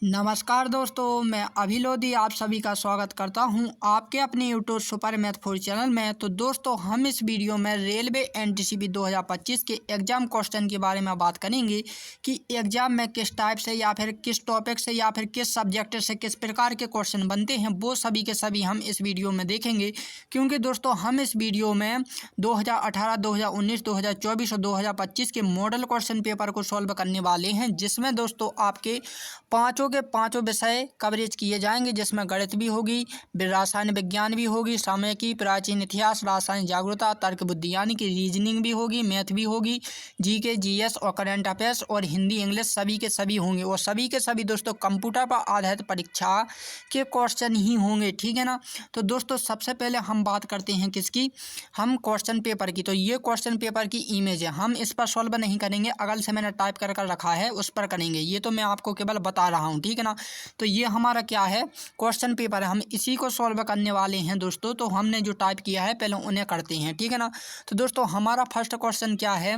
नमस्कार दोस्तों, मैं अभी लोधी आप सभी का स्वागत करता हूं आपके अपने यूट्यूब सुपर मैथ 4 चैनल में। तो दोस्तों, हम इस वीडियो में रेलवे एनटीसीबी 2025 के एग्ज़ाम क्वेश्चन के बारे में बात करेंगे कि एग्ज़ाम में किस टाइप से या फिर किस टॉपिक से या फिर किस सब्जेक्ट से किस प्रकार के क्वेश्चन बनते हैं, वो सभी के सभी हम इस वीडियो में देखेंगे। क्योंकि दोस्तों, हम इस वीडियो में 2018, 2019, 2024 और 2025 के मॉडल क्वेश्चन पेपर को सॉल्व करने वाले हैं, जिसमें दोस्तों आपके पाँचों के पाँचों विषय कवरेज किए जाएंगे, जिसमें गणित भी होगी, रसायन विज्ञान भी होगी, सामयिकी, प्राचीन इतिहास, रासायनिक जागरूकता, तर्क बुद्धि यानी कि रीजनिंग भी होगी, मैथ भी होगी, जीके, जीएस और करंट अफेयर्स और हिंदी इंग्लिश सभी के सभी होंगे। और सभी के सभी दोस्तों कंप्यूटर पर आधारित परीक्षा के क्वेश्चन ही होंगे, ठीक है ना। तो दोस्तों, सबसे पहले हम बात करते हैं किसकी, हम क्वेश्चन पेपर की। तो ये क्वेश्चन पेपर की इमेज है, हम इस पर सॉल्व नहीं करेंगे, अगल से मैंने टाइप कर रखा है उस पर करेंगे। ये तो मैं आपको केवल बता रहा हूँ, ठीक है ना। तो ये हमारा क्या है, क्वेश्चन पेपर है, हम इसी को सॉल्व करने वाले हैं दोस्तों। तो हमने जो टाइप किया है पहले उन्हें करते हैं, ठीक है ना। तो दोस्तों, हमारा फर्स्ट क्वेश्चन क्या है,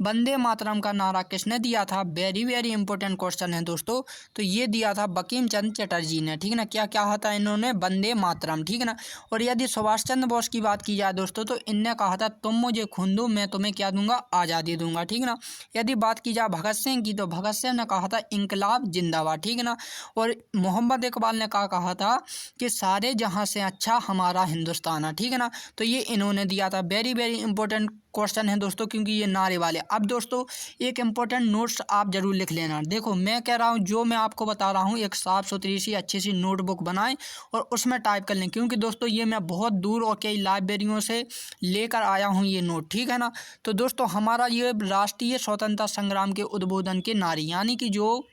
वंदे मातरम का नारा किसने दिया था। वेरी वेरी इंपॉर्टेंट क्वेश्चन है दोस्तों। तो ये दिया था बंकिम चंद्र चटर्जी ने, ठीक है ना। क्या क्या था इन्होंने, वंदे मातरम, ठीक है ना। और यदि सुभाष चंद्र बोस की बात की जाए दोस्तों, तो इनने कहा था तुम मुझे खून दो मैं तुम्हें क्या दूंगा, आज़ादी दूंगा, ठीक है ना। यदि बात की जाए भगत सिंह की, तो भगत सिंह ने कहा था इंकलाब जिंदाबाद, ठीक है ना। और मोहम्मद इकबाल ने कहा था कि सारे जहां से अच्छा हमारा हिंदुस्तान है, ठीक है ना। तो ये इन्होंने दिया था। वेरी वेरी इंपॉर्टेंट क्वेश्चन है दोस्तों, क्योंकि ये नारे वाले। अब दोस्तों, एक इंपॉर्टेंट नोट्स आप जरूर लिख लेना। देखो, मैं कह रहा हूँ, जो मैं आपको बता रहा हूँ, एक साफ सुथरी सी अच्छी सी नोटबुक बनाएं और उसमें टाइप कर लें, क्योंकि दोस्तों ये मैं बहुत दूर और कई लाइब्रेरियों से लेकर आया हूँ ये नोट, ठीक है ना। तो दोस्तों, हमारा ये राष्ट्रीय स्वतंत्रता संग्राम के उद्बोधन के नारे, यानी कि जो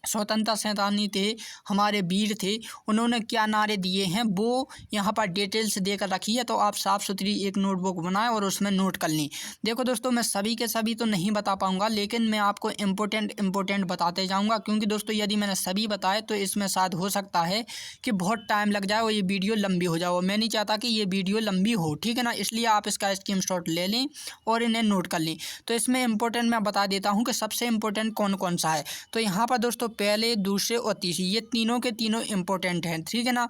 स्वतंत्रता सेनानी थे, हमारे वीर थे, उन्होंने क्या नारे दिए हैं वो यहाँ पर डिटेल्स देकर रखी है। तो आप साफ़ सुथरी एक नोटबुक बनाएं और उसमें नोट कर लें। देखो दोस्तों, मैं सभी के सभी तो नहीं बता पाऊँगा, लेकिन मैं आपको इम्पोर्टेंट बताते जाऊँगा, क्योंकि दोस्तों यदि मैंने सभी बताए तो इसमें शायद हो सकता है कि बहुत टाइम लग जाए और ये वीडियो लंबी हो जाए। मैं नहीं चाहता कि ये वीडियो लंबी हो, ठीक है ना। इसलिए आप इसका स्क्रीनशॉट ले लें और इन्हें नोट कर लें। तो इसमें इम्पोर्टेंट मैं बता देता हूँ कि सबसे इम्पोर्टेंट कौन कौन सा है। तो यहाँ पर दोस्तों पहले, दूसरे और तीसरी, ये तीनों के तीनों इंपॉर्टेंट हैं, ठीक है ना।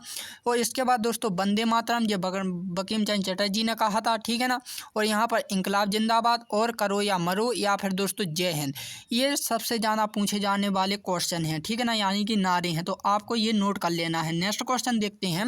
और इसके बाद दोस्तों वंदे मातरम, ये बंकिम चंद्र चटर्जी ने कहा था, ठीक है ना। और यहाँ पर इंकलाब जिंदाबाद और करो या मरो, या फिर दोस्तों जय हिंद, ये सबसे ज़्यादा पूछे जाने वाले क्वेश्चन हैं, ठीक है ना, यानी कि नारे हैं। तो आपको ये नोट कर लेना है। नेक्स्ट क्वेश्चन देखते हैं।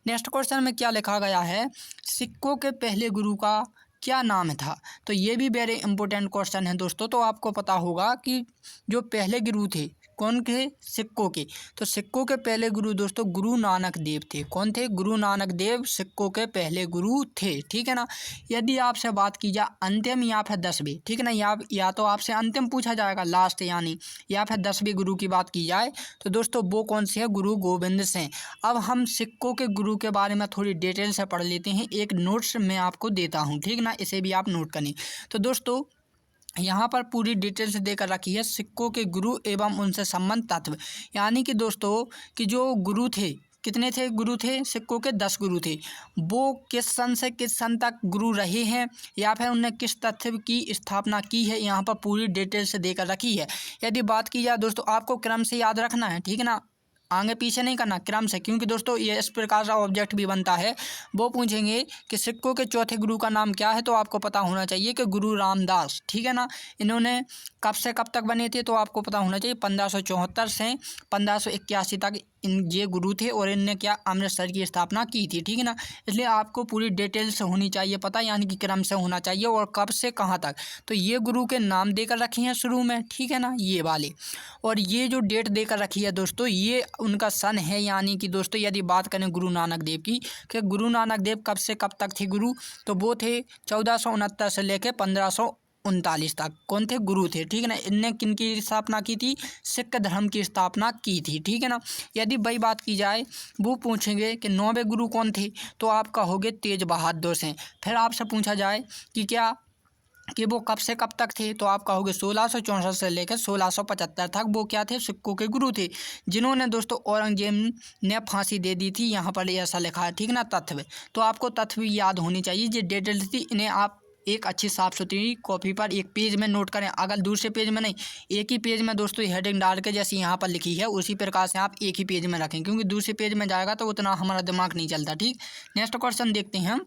नेक्स्ट क्वेश्चन में क्या लिखा गया है, सिक्कों के पहले गुरु का क्या नाम था। तो ये भी वेरी इंपॉर्टेंट क्वेश्चन है दोस्तों। तो आपको पता होगा कि जो पहले गुरु थे, कौन के, सिक्कों के। तो सिक्कों के पहले गुरु दोस्तों गुरु नानक देव थे। कौन थे, गुरु नानक देव सिक्कों के पहले गुरु थे, ठीक है ना। यदि आपसे बात की जाए अंतिम या फिर 10वीं, ठीक है ना, या तो आपसे अंतिम पूछा जाएगा लास्ट यानी, या फिर 10वीं गुरु की बात की जाए, तो दोस्तों वो कौन से है, गुरु गोविंद सिंह। अब हम सिक्कों के गुरु के बारे में थोड़ी डिटेल से पढ़ लेते हैं। एक नोट्स मैं आपको देता हूँ, ठीक है ना, इसे भी आप नोट करें। तो दोस्तों, यहाँ पर पूरी डिटेल्स देकर रखी है, सिक्कों के गुरु एवं उनसे संबंध तत्व। यानी कि दोस्तों कि जो गुरु थे, कितने थे गुरु थे, सिक्कों के 10 गुरु थे। वो किस सन से किस सन तक गुरु रहे हैं, या फिर उन्होंने किस तत्व की स्थापना की है, यहाँ पर पूरी डिटेल्स देकर रखी है। यदि बात की जाए दोस्तों, आपको क्रम से याद रखना है, ठीक है ना, आगे पीछे नहीं करना, क्रम से। क्योंकि दोस्तों ये इस प्रकार का ऑब्जेक्ट भी बनता है, वो पूछेंगे कि सिक्कों के चौथे गुरु का नाम क्या है, तो आपको पता होना चाहिए कि गुरु रामदास, ठीक है ना। इन्होंने कब से कब तक बने थे, तो आपको पता होना चाहिए 1574 से 1581 तक ये गुरु थे, और इनने क्या, अमृतसर की स्थापना की थी, ठीक है ना। इसलिए आपको पूरी डिटेल्स होनी चाहिए पता, यानी कि क्रम से होना चाहिए और कब से कहाँ तक। तो ये गुरु के नाम देकर रखे हैं शुरू में, ठीक है ना, ये वाले। और ये जो डेट देकर रखी है दोस्तों, ये उनका सन है। यानी कि दोस्तों यदि बात करें गुरु नानक देव की, कि गुरु नानक देव कब से कब तक थे गुरु, तो वो थे 1469 से लेकर 1539 तक। कौन थे, गुरु थे, ठीक है ना। इनने किन की स्थापना की थी, सिख धर्म की स्थापना की थी, ठीक है ना। यदि वही बात की जाए, वो पूछेंगे कि 9वें गुरु कौन थे, तो आप कहोगे तेज बहादुर से। फिर आपसे पूछा जाए कि क्या, कि वो कब से कब तक थे, तो आप कहोगे 1664 से लेकर 1675 तक वो क्या थे, सिक्कों के गुरु थे, जिन्होंने दोस्तों औरंगजेब ने फांसी दे दी थी। यहाँ पर ऐसा लिखा है, ठीक है ना, तत्व। तो आपको तत्व याद होनी चाहिए, जो डिटेल्स थी इन्हें आप एक अच्छी साफ़ सुथरी कॉपी पर एक पेज में नोट करें, अगर दूसरे पेज में नहीं, एक ही पेज में दोस्तों हेडिंग डाल के जैसे यहाँ पर लिखी है उसी प्रकार से आप एक ही पेज में रखें, क्योंकि दूसरे पेज में जाएगा तो उतना हमारा दिमाग नहीं चलता। ठीक, नेक्स्ट क्वेश्चन देखते हैं हम।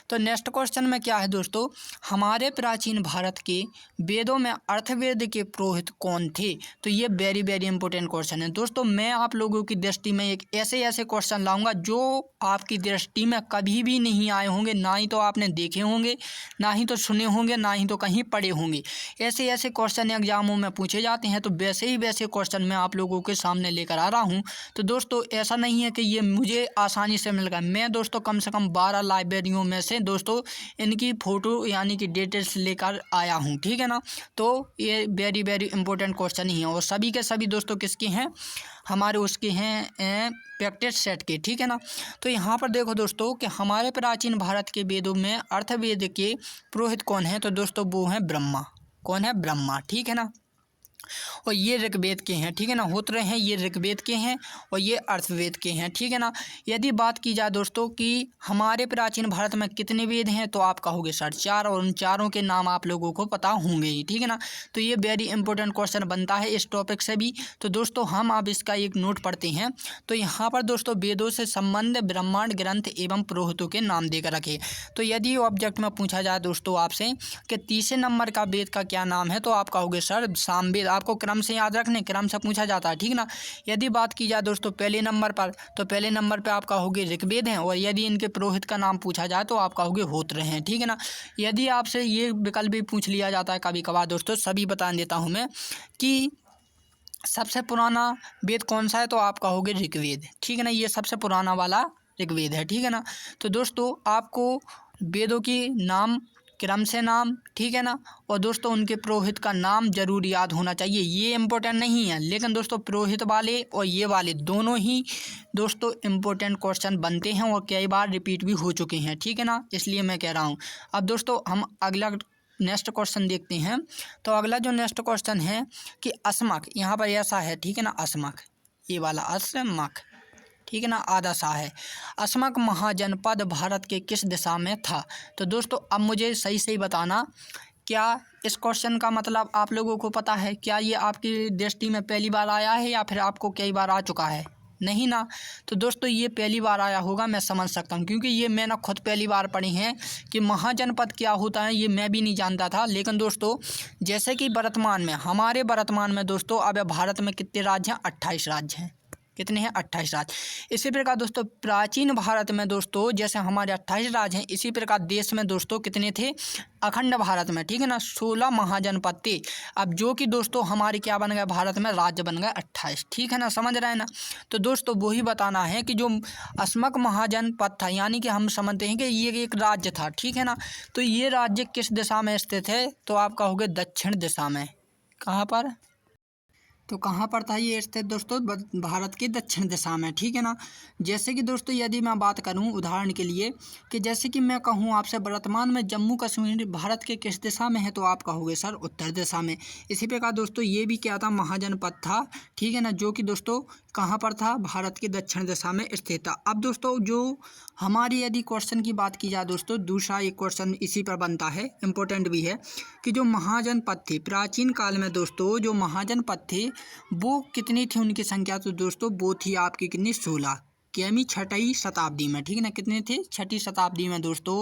तो नेक्स्ट क्वेश्चन में क्या है दोस्तों, हमारे प्राचीन भारत के वेदों में अर्थवेद के पुरोहित कौन थे? तो ये वेरी वेरी इंपॉर्टेंट क्वेश्चन है दोस्तों। मैं आप लोगों की दृष्टि में एक ऐसे क्वेश्चन लाऊंगा जो आपकी दृष्टि में कभी भी नहीं आए होंगे, ना ही तो आपने देखे होंगे, ना ही तो सुने होंगे, ना ही तो कहीं पढ़े होंगे। ऐसे क्वेश्चन एग्जामों में पूछे जाते हैं, तो वैसे क्वेश्चन मैं आप लोगों के सामने लेकर आ रहा हूँ। तो दोस्तों ऐसा नहीं है कि ये मुझे आसानी से मिल गया, मैं दोस्तों कम से कम 12 लाइब्रेरियों में से दोस्तों इनकी फ़ोटो यानी कि डिटेल्स लेकर आया हूँ। ठीक है ना, तो ये वेरी वेरी इंपॉर्टेंट क्वेश्चन ही है, और सभी के सभी दोस्तों किसके हैं, हमारे उसके हैं प्रैक्टिस सेट के। ठीक है ना, तो यहाँ पर देखो दोस्तों कि हमारे प्राचीन भारत के वेदों में अर्थवेद के पुरोहित कौन है? तो दोस्तों वो हैं ब्रह्मा। कौन है? ब्रह्मा। ठीक है ना, और ये ऋग्वेद के हैं। ठीक है ना, होत्र हैं ये ऋग्वेद के हैं और ये अर्थवेद के हैं। ठीक है ना, यदि बात की जाए दोस्तों कि हमारे प्राचीन भारत में कितने वेद हैं, तो आप कहोगे सर 4, और उन चारों के नाम आप लोगों को पता होंगे ही। ठीक है ना, तो ये वेरी इंपॉर्टेंट क्वेश्चन बनता है इस टॉपिक से भी। तो दोस्तों हम अब इसका एक नोट पढ़ते हैं। तो यहाँ पर दोस्तों वेदों से संबंध ब्रह्मांड ग्रंथ एवं पुरोहितों के नाम देकर रखे। तो यदि ऑब्जेक्ट में पूछा जाए दोस्तों आपसे कि तीसरे नंबर का वेद का क्या नाम है, तो आप कहोगे सर सामवेद। आपको क्रम से याद रखने, क्रम से पूछा जाता है। ठीक ना, यदि बात की जाए दोस्तों पहले नंबर पर, तो पहले नंबर पर आप कहोगे ऋग्वेद हैं, और यदि इनके पुरोहित का नाम पूछा जाए तो आप कहोगे होत्र हैं। ठीक है ना, यदि आपसे ये विकल्प भी पूछ लिया जाता है कभी कभार दोस्तों, सभी बता देता हूँ मैं कि सबसे पुराना वेद कौन सा है, तो आप कहोगे ऋग्वेद। ठीक है ना, ये सबसे पुराना वाला ऋग्वेद है। ठीक है ना, तो दोस्तों आपको वेदों की नाम, क्रम से नाम, ठीक है ना, और दोस्तों उनके पुरोहित का नाम जरूर याद होना चाहिए। ये इम्पोर्टेंट नहीं है, लेकिन दोस्तों पुरोहित वाले और ये वाले दोनों ही दोस्तों इम्पोर्टेंट क्वेश्चन बनते हैं और कई बार रिपीट भी हो चुके हैं। ठीक है ना, इसलिए मैं कह रहा हूँ। अब दोस्तों हम अगला नेक्स्ट क्वेश्चन देखते हैं। तो अगला जो नेक्स्ट क्वेश्चन है कि अस्मक, यहाँ पर ऐसा है। ठीक है ना, अस्मक, ये वाला अस्मक, ठीक है ना, आधा सा है। अस्मक महाजनपद भारत के किस दिशा में था? तो दोस्तों अब मुझे सही सही बताना, क्या इस क्वेश्चन का मतलब आप लोगों को पता है? क्या ये आपकी दृष्टि में पहली बार आया है या फिर आपको कई बार आ चुका है? नहीं ना, तो दोस्तों ये पहली बार आया होगा, मैं समझ सकता हूँ, क्योंकि ये मैंने खुद पहली बार पढ़ी है कि महाजनपद क्या होता है, ये मैं भी नहीं जानता था। लेकिन दोस्तों जैसे कि वर्तमान में, हमारे वर्तमान में दोस्तों अब भारत में कितने राज्य हैं? 28 राज्य हैं। कितने हैं? 28 राज्य। इसी प्रकार दोस्तों प्राचीन भारत में दोस्तों जैसे हमारे 28 राज्य हैं, इसी प्रकार देश में दोस्तों कितने थे? अखंड भारत में, ठीक है ना, 16 महाजनपद थे। अब जो कि दोस्तों हमारे क्या बन गए भारत में? राज्य बन गए 28। ठीक है ना, समझ रहे हैं ना। तो दोस्तों वही बताना है कि जो अस्मक महाजनपद था, यानी कि हम समझते हैं कि ये एक राज्य था। ठीक है ना, तो ये राज्य किस दिशा में स्थित है? तो आप कहोगे दक्षिण दिशा में। कहाँ पर? तो कहाँ पर था ये स्थित दोस्तों? भारत की दक्षिण दिशा में। ठीक है ना, जैसे कि दोस्तों यदि मैं बात करूँ उदाहरण के लिए कि जैसे कि मैं कहूँ आपसे वर्तमान में जम्मू कश्मीर भारत के किस दिशा में है, तो आप कहोगे सर उत्तर दिशा में। इसी प्रकार दोस्तों ये भी क्या था? महाजनपद था। ठीक है ना, जो कि दोस्तों कहाँ पर था? भारत की दक्षिण दिशा में स्थित था। अब दोस्तों जो हमारी यदि क्वेश्चन की बात की जाए दोस्तों, दूसरा एक क्वेश्चन इसी पर बनता है, इम्पोर्टेंट भी है, कि जो महाजनपद थे प्राचीन काल में दोस्तों, जो महाजनपद थे वो कितनी थी उनकी संख्या? तो दोस्तों वो थी आपकी कितनी? 16। किमी 6वीं शताब्दी में। ठीक है ना, कितने थे? 6वीं शताब्दी में दोस्तों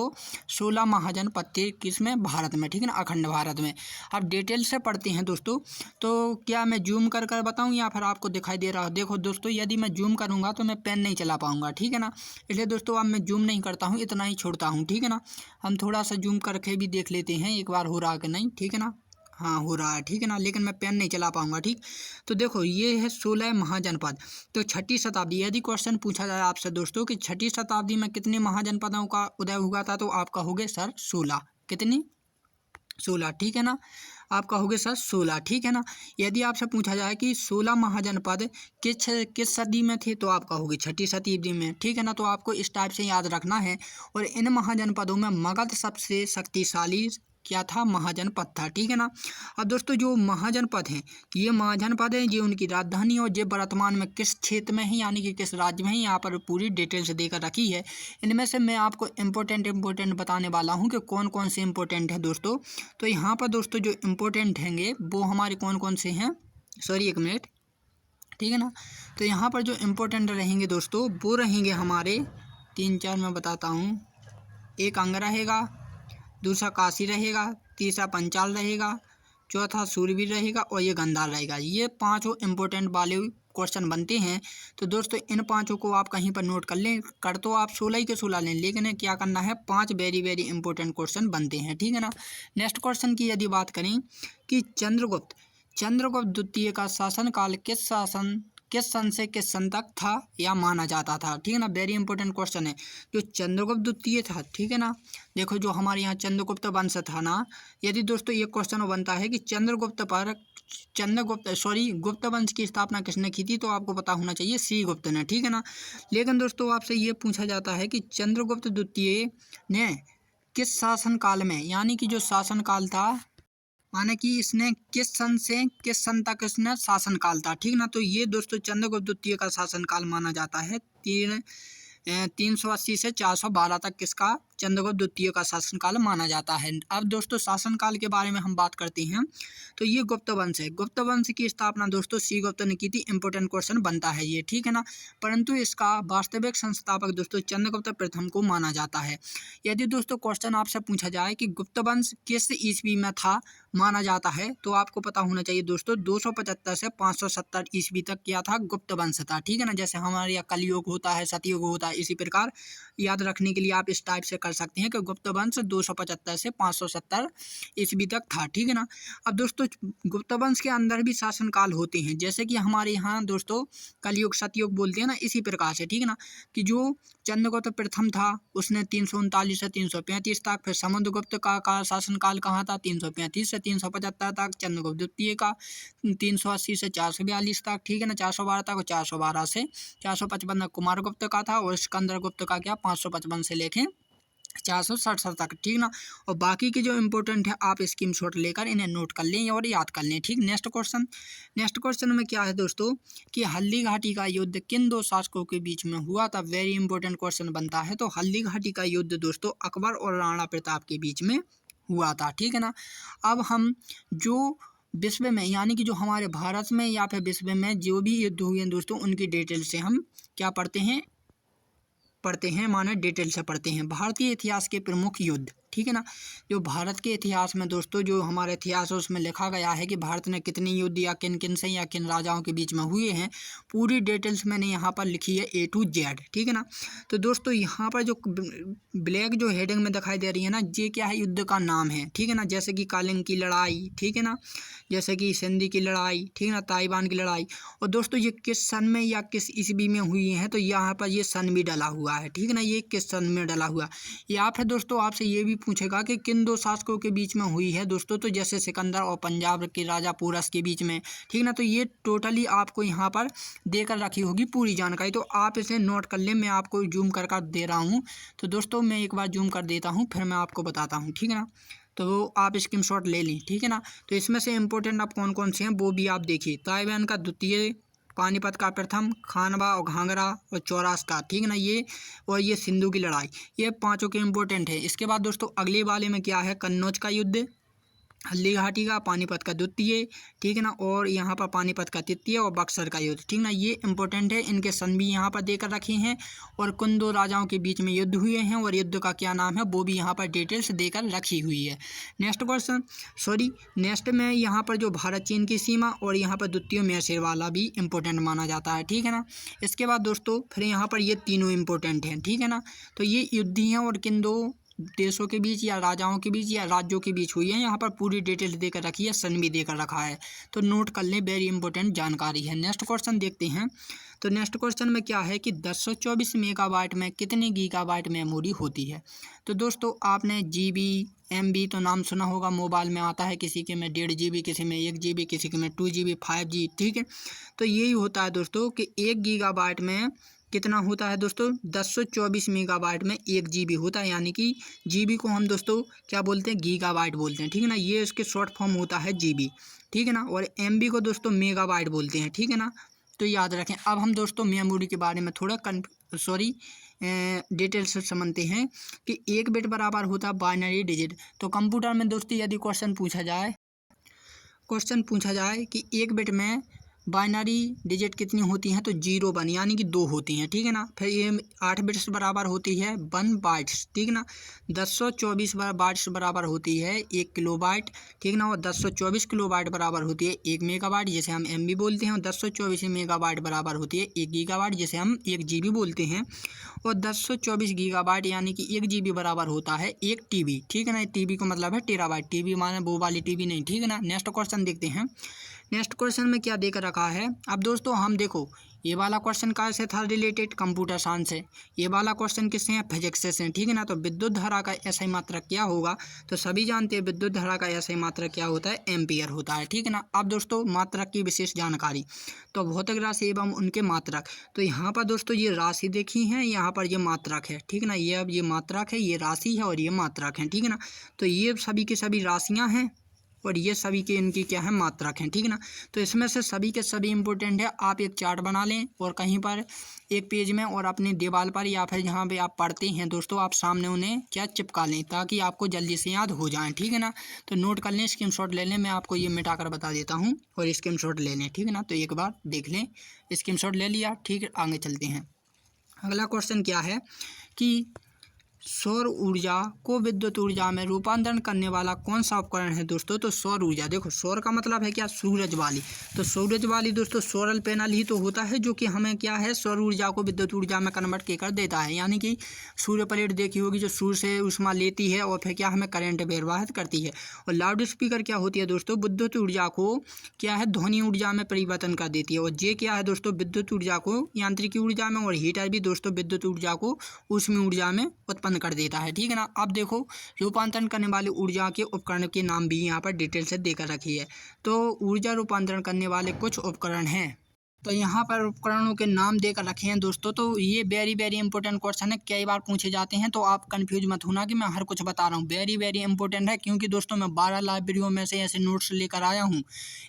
16 महाजनपद थे। किस में? भारत में। ठीक है ना, अखंड भारत में। अब डिटेल से पढ़ते हैं दोस्तों। तो क्या मैं जूम कर कर बताऊं या फिर आपको दिखाई दे रहा हो? देखो दोस्तों यदि मैं जूम करूंगा तो मैं पेन नहीं चला पाऊंगा। ठीक है ना, इसलिए दोस्तों अब मैं जूम नहीं करता हूँ, इतना ही छोड़ता हूँ। ठीक है ना, हम थोड़ा सा जूम करके भी देख लेते हैं एक बार हो रहा कि नहीं। ठीक है ना, हाँ हो रहा है। ठीक है ना, लेकिन मैं पेन नहीं चला पाऊंगा। ठीक, तो देखो ये है 16 महाजनपद। तो 6वीं शताब्दी, यदि क्वेश्चन पूछा जाए आपसे दोस्तों कि 6वीं शताब्दी में कितने महाजनपदों का उदय हुआ था, तो आप कहोगे सर 16। कितनी? 16। ठीक है ना, आप कहोगे सर 16। ठीक है ना, यदि आपसे पूछा जाए कि 16 महाजनपद किस सदी में थे, तो आप कहोगे 6वीं शताब्दी में। ठीक है ना, तो आपको इस टाइप से याद रखना है। और इन महाजनपदों में मगध सबसे शक्तिशाली क्या था, महाजनपद था। ठीक है ना। अब दोस्तों जो महाजनपद हैं, ये महाजनपद हैं, ये उनकी राजधानी और ये वर्तमान में किस क्षेत्र में है यानी कि किस राज्य में है, यहाँ पर पूरी डिटेल्स देकर रखी है। इनमें से मैं आपको इम्पोर्टेंट बताने वाला हूँ कि कौन कौन से इम्पोर्टेंट है दोस्तों। तो यहाँ पर दोस्तों जो इम्पोर्टेंट हैंगे वो हमारे कौन कौन से हैं, सॉरी एक मिनट, ठीक है ना। तो यहाँ पर जो इम्पोर्टेंट रहेंगे दोस्तों वो रहेंगे हमारे 3-4 मैं बताता हूँ। एक अंग रहेगा, दूसरा काशी रहेगा, तीसरा पंचाल रहेगा, चौथा सूरवीर रहेगा और ये गंधार रहेगा। ये पांचों इम्पोर्टेंट वाले क्वेश्चन बनते हैं। तो दोस्तों इन पांचों को आप कहीं पर नोट कर लें, कर तो आप 16 ही के 16 लें, लेकिन क्या करना है, 5 वेरी वेरी इंपॉर्टेंट क्वेश्चन बनते हैं। ठीक है ना। नेक्स्ट क्वेश्चन की यदि बात करें कि चंद्रगुप्त द्वितीय का शासनकाल किस सन से किस सन तक था या माना जाता था। ठीक है ना। वेरी इंपॉर्टेंट क्वेश्चन है। जो चंद्रगुप्त द्वितीय था, ठीक है ना, देखो जो हमारे यहाँ चंद्रगुप्त वंश था ना, यदि दोस्तों ये क्वेश्चन बनता है कि गुप्त वंश की स्थापना किसने की थी, तो आपको पता होना चाहिए श्रीगुप्त ने। ठीक है ना। लेकिन दोस्तों आपसे ये पूछा जाता है कि चंद्रगुप्त द्वितीय ने किस शासनकाल में, यानी कि जो शासनकाल था, माने कि इसने किस सन से किस सन तक इसने शासनकाल था। ठीक ना। तो ये दोस्तों चंद्रगुप्त द्वितीय का शासनकाल माना जाता है 380 से 412 तक किसका, चंद्रगुप्त द्वितीय का शासनकाल माना जाता है। अब दोस्तों शासनकाल के बारे में हम बात करते हैं। तो ये गुप्त वंश है, गुप्त वंश की स्थापना दोस्तों श्रीगुप्त ने की थी। इंपॉर्टेंट क्वेश्चन बनता है ये। ठीक है ना। परंतु इसका वास्तविक संस्थापक दोस्तों चंद्रगुप्त प्रथम को माना जाता है। यदि दोस्तों क्वेश्चन आपसे पूछा जाए कि गुप्त वंश किस ईस्वी में था माना जाता है, तो आपको पता होना चाहिए दोस्तों 275 से 570 ईस्वी तक क्या था, गुप्त वंश था। ठीक है ना। जैसे हमारे यहाँ कलयुग होता है, सतयुग होता है, इसी प्रकार याद रखने के लिए आप इस टाइप से कर सकते हैं कि गुप्त वंश 275 से 570 ईस्वी तक था। ठीक है ना। अब दोस्तों गुप्त वंश के अंदर भी शासनकाल होते हैं, जैसे कि हमारे यहाँ दोस्तों कलयुग सतयुग बोलते हैं ना, इसी प्रकार से। ठीक है ना। कि जो चंद्रगुप्त प्रथम था उसने 339 से 335 तक, फिर समुद्रगुप्त का शासनकाल कहाँ था, 335 से 375 तक, चंद्रगुप्त द्वितीय का 380 से 442 तक, ठीक है ना, 412 तक, और 412 से 455 कुमारगुप्त का था, और सिकंदर गुप्त का क्या 555 से लेके 467 तक। ठीक ना। और बाकी के जो इम्पोर्टेंट है आप स्क्रीनशॉट लेकर इन्हें नोट कर लें और याद कर लें। ठीक। नेक्स्ट क्वेश्चन में क्या है दोस्तों कि हल्दी घाटी का युद्ध किन दो शासकों के बीच में हुआ था। वेरी इंपॉर्टेंट क्वेश्चन बनता है। तो हल्दी घाटी का युद्ध दोस्तों अकबर और राणा प्रताप के बीच में हुआ था। ठीक है ना। अब हम जो विश्व में यानी कि जो हमारे भारत में या फिर विश्व में जो भी युद्ध हुए हैं दोस्तों, उनकी डिटेल से हम क्या पढ़ते हैं माने डिटेल से पढ़ते हैं। भारतीय इतिहास के प्रमुख युद्ध। ठीक है ना। जो भारत के इतिहास में दोस्तों जो हमारे इतिहास है उसमें लिखा गया है कि भारत ने कितने युद्ध या किन किन से या किन राजाओं के बीच में हुए हैं, पूरी डिटेल्स मैंने यहाँ पर लिखी है A to Z। ठीक है ना। तो दोस्तों यहाँ पर जो ब्लैक जो हेडिंग में दिखाई दे रही है ना, ये क्या है, युद्ध का नाम है। ठीक है ना। जैसे कि कालिंग की लड़ाई, ठीक है ना, जैसे कि सिंधी की लड़ाई, ठीक है ना, ताइवान की लड़ाई। और दोस्तों ये किस सन में या किस ईस्वी में हुई है, तो यहाँ पर ये सन भी डला हुआ है। ठीक है ना। ये किस सन में डला हुआ, या फिर दोस्तों आपसे ये भी पूछेगा कि किन दो शासकों के बीच में हुई है दोस्तों, तो जैसे सिकंदर और पंजाब के राजा पोरस के बीच में। ठीक ना। तो ये टोटली आपको यहाँ पर देकर रखी होगी पूरी जानकारी, तो आप इसे नोट कर लें। मैं आपको जूम कर दे रहा हूँ, तो दोस्तों मैं एक बार जूम कर देता हूँ, फिर मैं आपको बताता हूँ। ठीक है ना। तो आप स्क्रीनशॉट ले लें। ठीक है ना। तो इसमें से इम्पोर्टेंट आप कौन कौन से हैं वो भी आप देखिए। ताइवान का द्वितीय, पानीपत का प्रथम, खानवा और घाघरा और चौरास्ता, ठीक है ना, ये और ये सिंधु की लड़ाई, ये पांचों के इम्पोर्टेंट है। इसके बाद दोस्तों अगले वाले में क्या है, कन्नौज का युद्ध, हल्दी घाटी का, पानीपत का द्वितीय, ठीक है ना, और यहाँ पर पानीपत का तृतीय और बक्सर का युद्ध। ठीक ना। ये इंपॉर्टेंट है, इनके सन भी यहाँ पर देकर रखे हैं, और किन दो राजाओं के बीच में युद्ध हुए हैं और युद्ध का क्या नाम है वो भी यहाँ पर डिटेल्स देकर रखी हुई है। नेक्स्ट में यहाँ पर जो भारत चीन की सीमा और यहाँ पर द्वितीय मैसेर वाला भी इम्पोर्टेंट माना जाता है। ठीक है ना। इसके बाद दोस्तों फिर यहाँ पर ये तीनों इम्पोर्टेंट हैं। ठीक है ना। तो ये युद्ध हैं और किन दो देशों के बीच या राजाओं के बीच या राज्यों के बीच हुई है, यहाँ पर पूरी डिटेल्स देकर रखी है, सन भी देकर रखा है, तो नोट कर लें, वेरी इंपॉर्टेंट जानकारी है। नेक्स्ट क्वेश्चन देखते हैं। तो नेक्स्ट क्वेश्चन में क्या है कि 1024 मेगाबाइट में कितनी गीगाबाइट मेमोरी होती है। तो दोस्तों आपने GB MB तो नाम सुना होगा, मोबाइल में आता है, किसी के में 1.5 GB, किसी में 1 GB, किसी के में 2 GB 5G। ठीक है। तो यही होता है दोस्तों कि 1 गीगाबाइट में कितना होता है दोस्तों 1024 मेगाबाइट में 1 GB होता है, यानी कि GB को हम दोस्तों क्या बोलते हैं, गीगाबाइट बोलते हैं, ठीक है ना। ये इसके शॉर्ट फॉर्म होता है GB, ठीक है ना। और MB को दोस्तों मेगाबाइट बोलते हैं, ठीक है ना। तो याद रखें। अब हम दोस्तों मेमोरी के बारे में थोड़ा डिटेल से समझते हैं कि एक बिट बराबर होता है बाइनरी डिजिट। तो कंप्यूटर में दोस्तों यदि क्वेश्चन पूछा जाए कि एक बिट में बाइनरी डिजिट कितनी होती हैं, तो 0 1 यानी कि 2 होती हैं, ठीक है ना। फिर ये 8 बिट्स बराबर होती है 1 बाइट्स, ठीक है ना। 1024 बाइट्स बराबर होती है 1 किलोबाइट, ठीक है ना। और 1024 किलोबाइट बराबर होती है 1 मेगाबाइट, जिसे हम MB बोलते हैं। और 1024 मेगाबाइट बराबर होती है 1 गीगाबाइट, जिसे हम 1 GB बोलते हैं। और 1024 गीगाबाइट यानी कि 1 GB बराबर होता है 1 TB, ठीक है ना। TB का मतलब है टेराबाइट, TB माने वो वाली TB नहीं, ठीक है ना। नेक्स्ट क्वेश्चन देखते हैं। नेक्स्ट क्वेश्चन में क्या देकर रखा है। अब दोस्तों हम देखो, ये वाला क्वेश्चन कैसे था, रिलेटेड कंप्यूटर साइंस से। ये वाला क्वेश्चन किससे है, फिजिक्स से, ठीक है ना। तो विद्युत धारा का SI मात्रक क्या होगा, तो सभी जानते हैं विद्युत धारा का SI मात्रक क्या होता है, एम्पियर होता है, ठीक है ना। अब दोस्तों मात्रक की विशेष जानकारी, तो भौतिक राशि एवं उनके मात्रक। तो यहाँ पर दोस्तों ये राशि देखी है, यहाँ पर ये मात्रक है, ठीक है ना। ये अब ये मात्रक है, ये राशि है और ये मात्रक है, ठीक है ना। तो ये सभी की सभी राशियाँ हैं और ये सभी के इनकी क्या है, मात्रक हैं, ठीक है ना। तो इसमें से सभी के सभी इंपॉर्टेंट है। आप एक चार्ट बना लें और कहीं पर एक पेज में और अपने दीवार पर या फिर जहाँ पे आप पढ़ते हैं दोस्तों, आप सामने उन्हें क्या चिपका लें, ताकि आपको जल्दी से याद हो जाए, ठीक है ना। तो नोट कर लें, स्क्रीनशॉट ले लें। मैं आपको ये मिटाकर बता देता हूँ और स्क्रीनशॉट ले लें, ठीक है ना। तो एक बार देख लें, स्क्रीनशॉट ले लिया, ठीक है। आगे चलते हैं। अगला क्वेश्चन क्या है कि सौर ऊर्जा को विद्युत ऊर्जा में रूपांतरण करने वाला कौन सा उपकरण है दोस्तों, तो सौर ऊर्जा। देखो सौर का मतलब है क्या, सूरज वाली। तो सूरज वाली दोस्तों सोलर पैनल ही तो होता है जो कि हमें क्या है, सौर ऊर्जा को विद्युत ऊर्जा में कन्वर्ट कर देता है। यानी कि सूर्य प्लेट देखी होगी, जो सूर्य से ऊष्मा लेती है और फिर क्या हमें करंट प्रवाहित करती है। और लाउड स्पीकर क्या होती है दोस्तों, विद्युत ऊर्जा को क्या है, ध्वनि ऊर्जा में परिवर्तन कर देती है। और ये क्या है दोस्तों, विद्युत ऊर्जा को यांत्रिकी ऊर्जा में, और हीटर भी दोस्तों विद्युत ऊर्जा को ऊष्मीय ऊर्जा में उत्पन्न कर देता है, ठीक है ना। अब देखो रूपांतरण करने वाले ऊर्जा के उपकरण के नाम भी यहाँ पर डिटेल से देकर रखी है। तो ऊर्जा रूपांतरण करने वाले कुछ उपकरण हैं, तो यहाँ पर उपकरणों के नाम देकर रखे हैं दोस्तों। तो ये वेरी वेरी इंपॉर्टेंट क्वेश्चन है, कई बार पूछे जाते हैं, तो आप कंफ्यूज मत होना कि मैं हर कुछ बता रहा हूँ। वेरी वेरी इंपॉर्टेंट है, क्योंकि दोस्तों मैं 12 लाइब्रेरियों में से ऐसे नोट्स लेकर आया हूँ,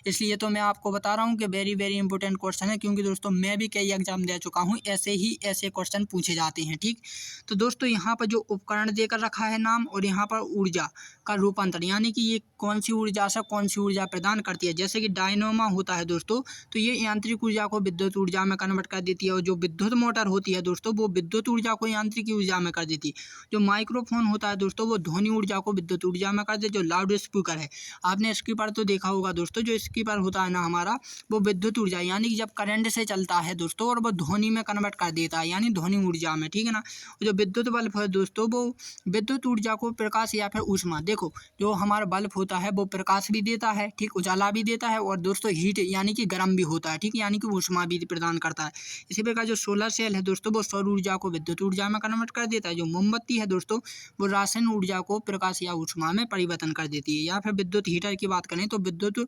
इसलिए तो मैं आपको बता रहा हूँ कि वेरी वेरी इंपॉर्टेंट क्वेश्चन है। क्योंकि दोस्तों मैं भी कई एग्जाम दे चुका हूँ, ऐसे क्वेश्चन पूछे जाते हैं, ठीक। तो दोस्तों यहाँ पर जो उपकरण देकर रखा है नाम, और यहाँ पर ऊर्जा का रूपांतरण, यानी कि ये कौन सी ऊर्जा से कौन सी ऊर्जा प्रदान करती है। जैसे कि डायनोमा होता है दोस्तों, तो ये यांत्रिक ऊर्जा को विद्युत ऊर्जा में कन्वर्ट कर देती है। और जो विद्युत मोटर होती है दोस्तों, वो विद्युत ऊर्जा को यांत्रिक ऊर्जा में कर देती है। जो माइक्रोफोन होता है दोस्तों, वो ध्वनि ऊर्जा को विद्युत ऊर्जा में कर देती है। जो लाउड स्पीकर है, आपने स्पीकर तो देखा होगा दोस्तों, जो स्पीकर होता है ना हमारा, वो विद्युत ऊर्जा यानी कि जब करंट से चलता है दोस्तों, और वो ध्वनि में कन्वर्ट कर देता है, यानी ध्वनि ऊर्जा में, ठीक है ना। जो विद्युत बल्ब है दोस्तों, वो विद्युत ऊर्जा को प्रकाश या फिर ऊष्मा, देखो जो हमारा बल्ब होता है वो प्रकाश भी देता है, ठीक, उजाला भी देता है, और दोस्तों हीट यानी कि गर्म भी होता है, ठीक, यानी कि ऊष्मा भी प्रदान करता है। इसी प्रकार जो सोलर सेल है दोस्तों, वो सौर ऊर्जा को विद्युत ऊर्जा में कन्वर्ट कर देता है। जो मोमबत्ती है दोस्तों, वो रासायनिक ऊर्जा को प्रकाश या ऊष्मा में परिवर्तन कर देती है। या फिर विद्युत हीटर की बात करें तो विद्युत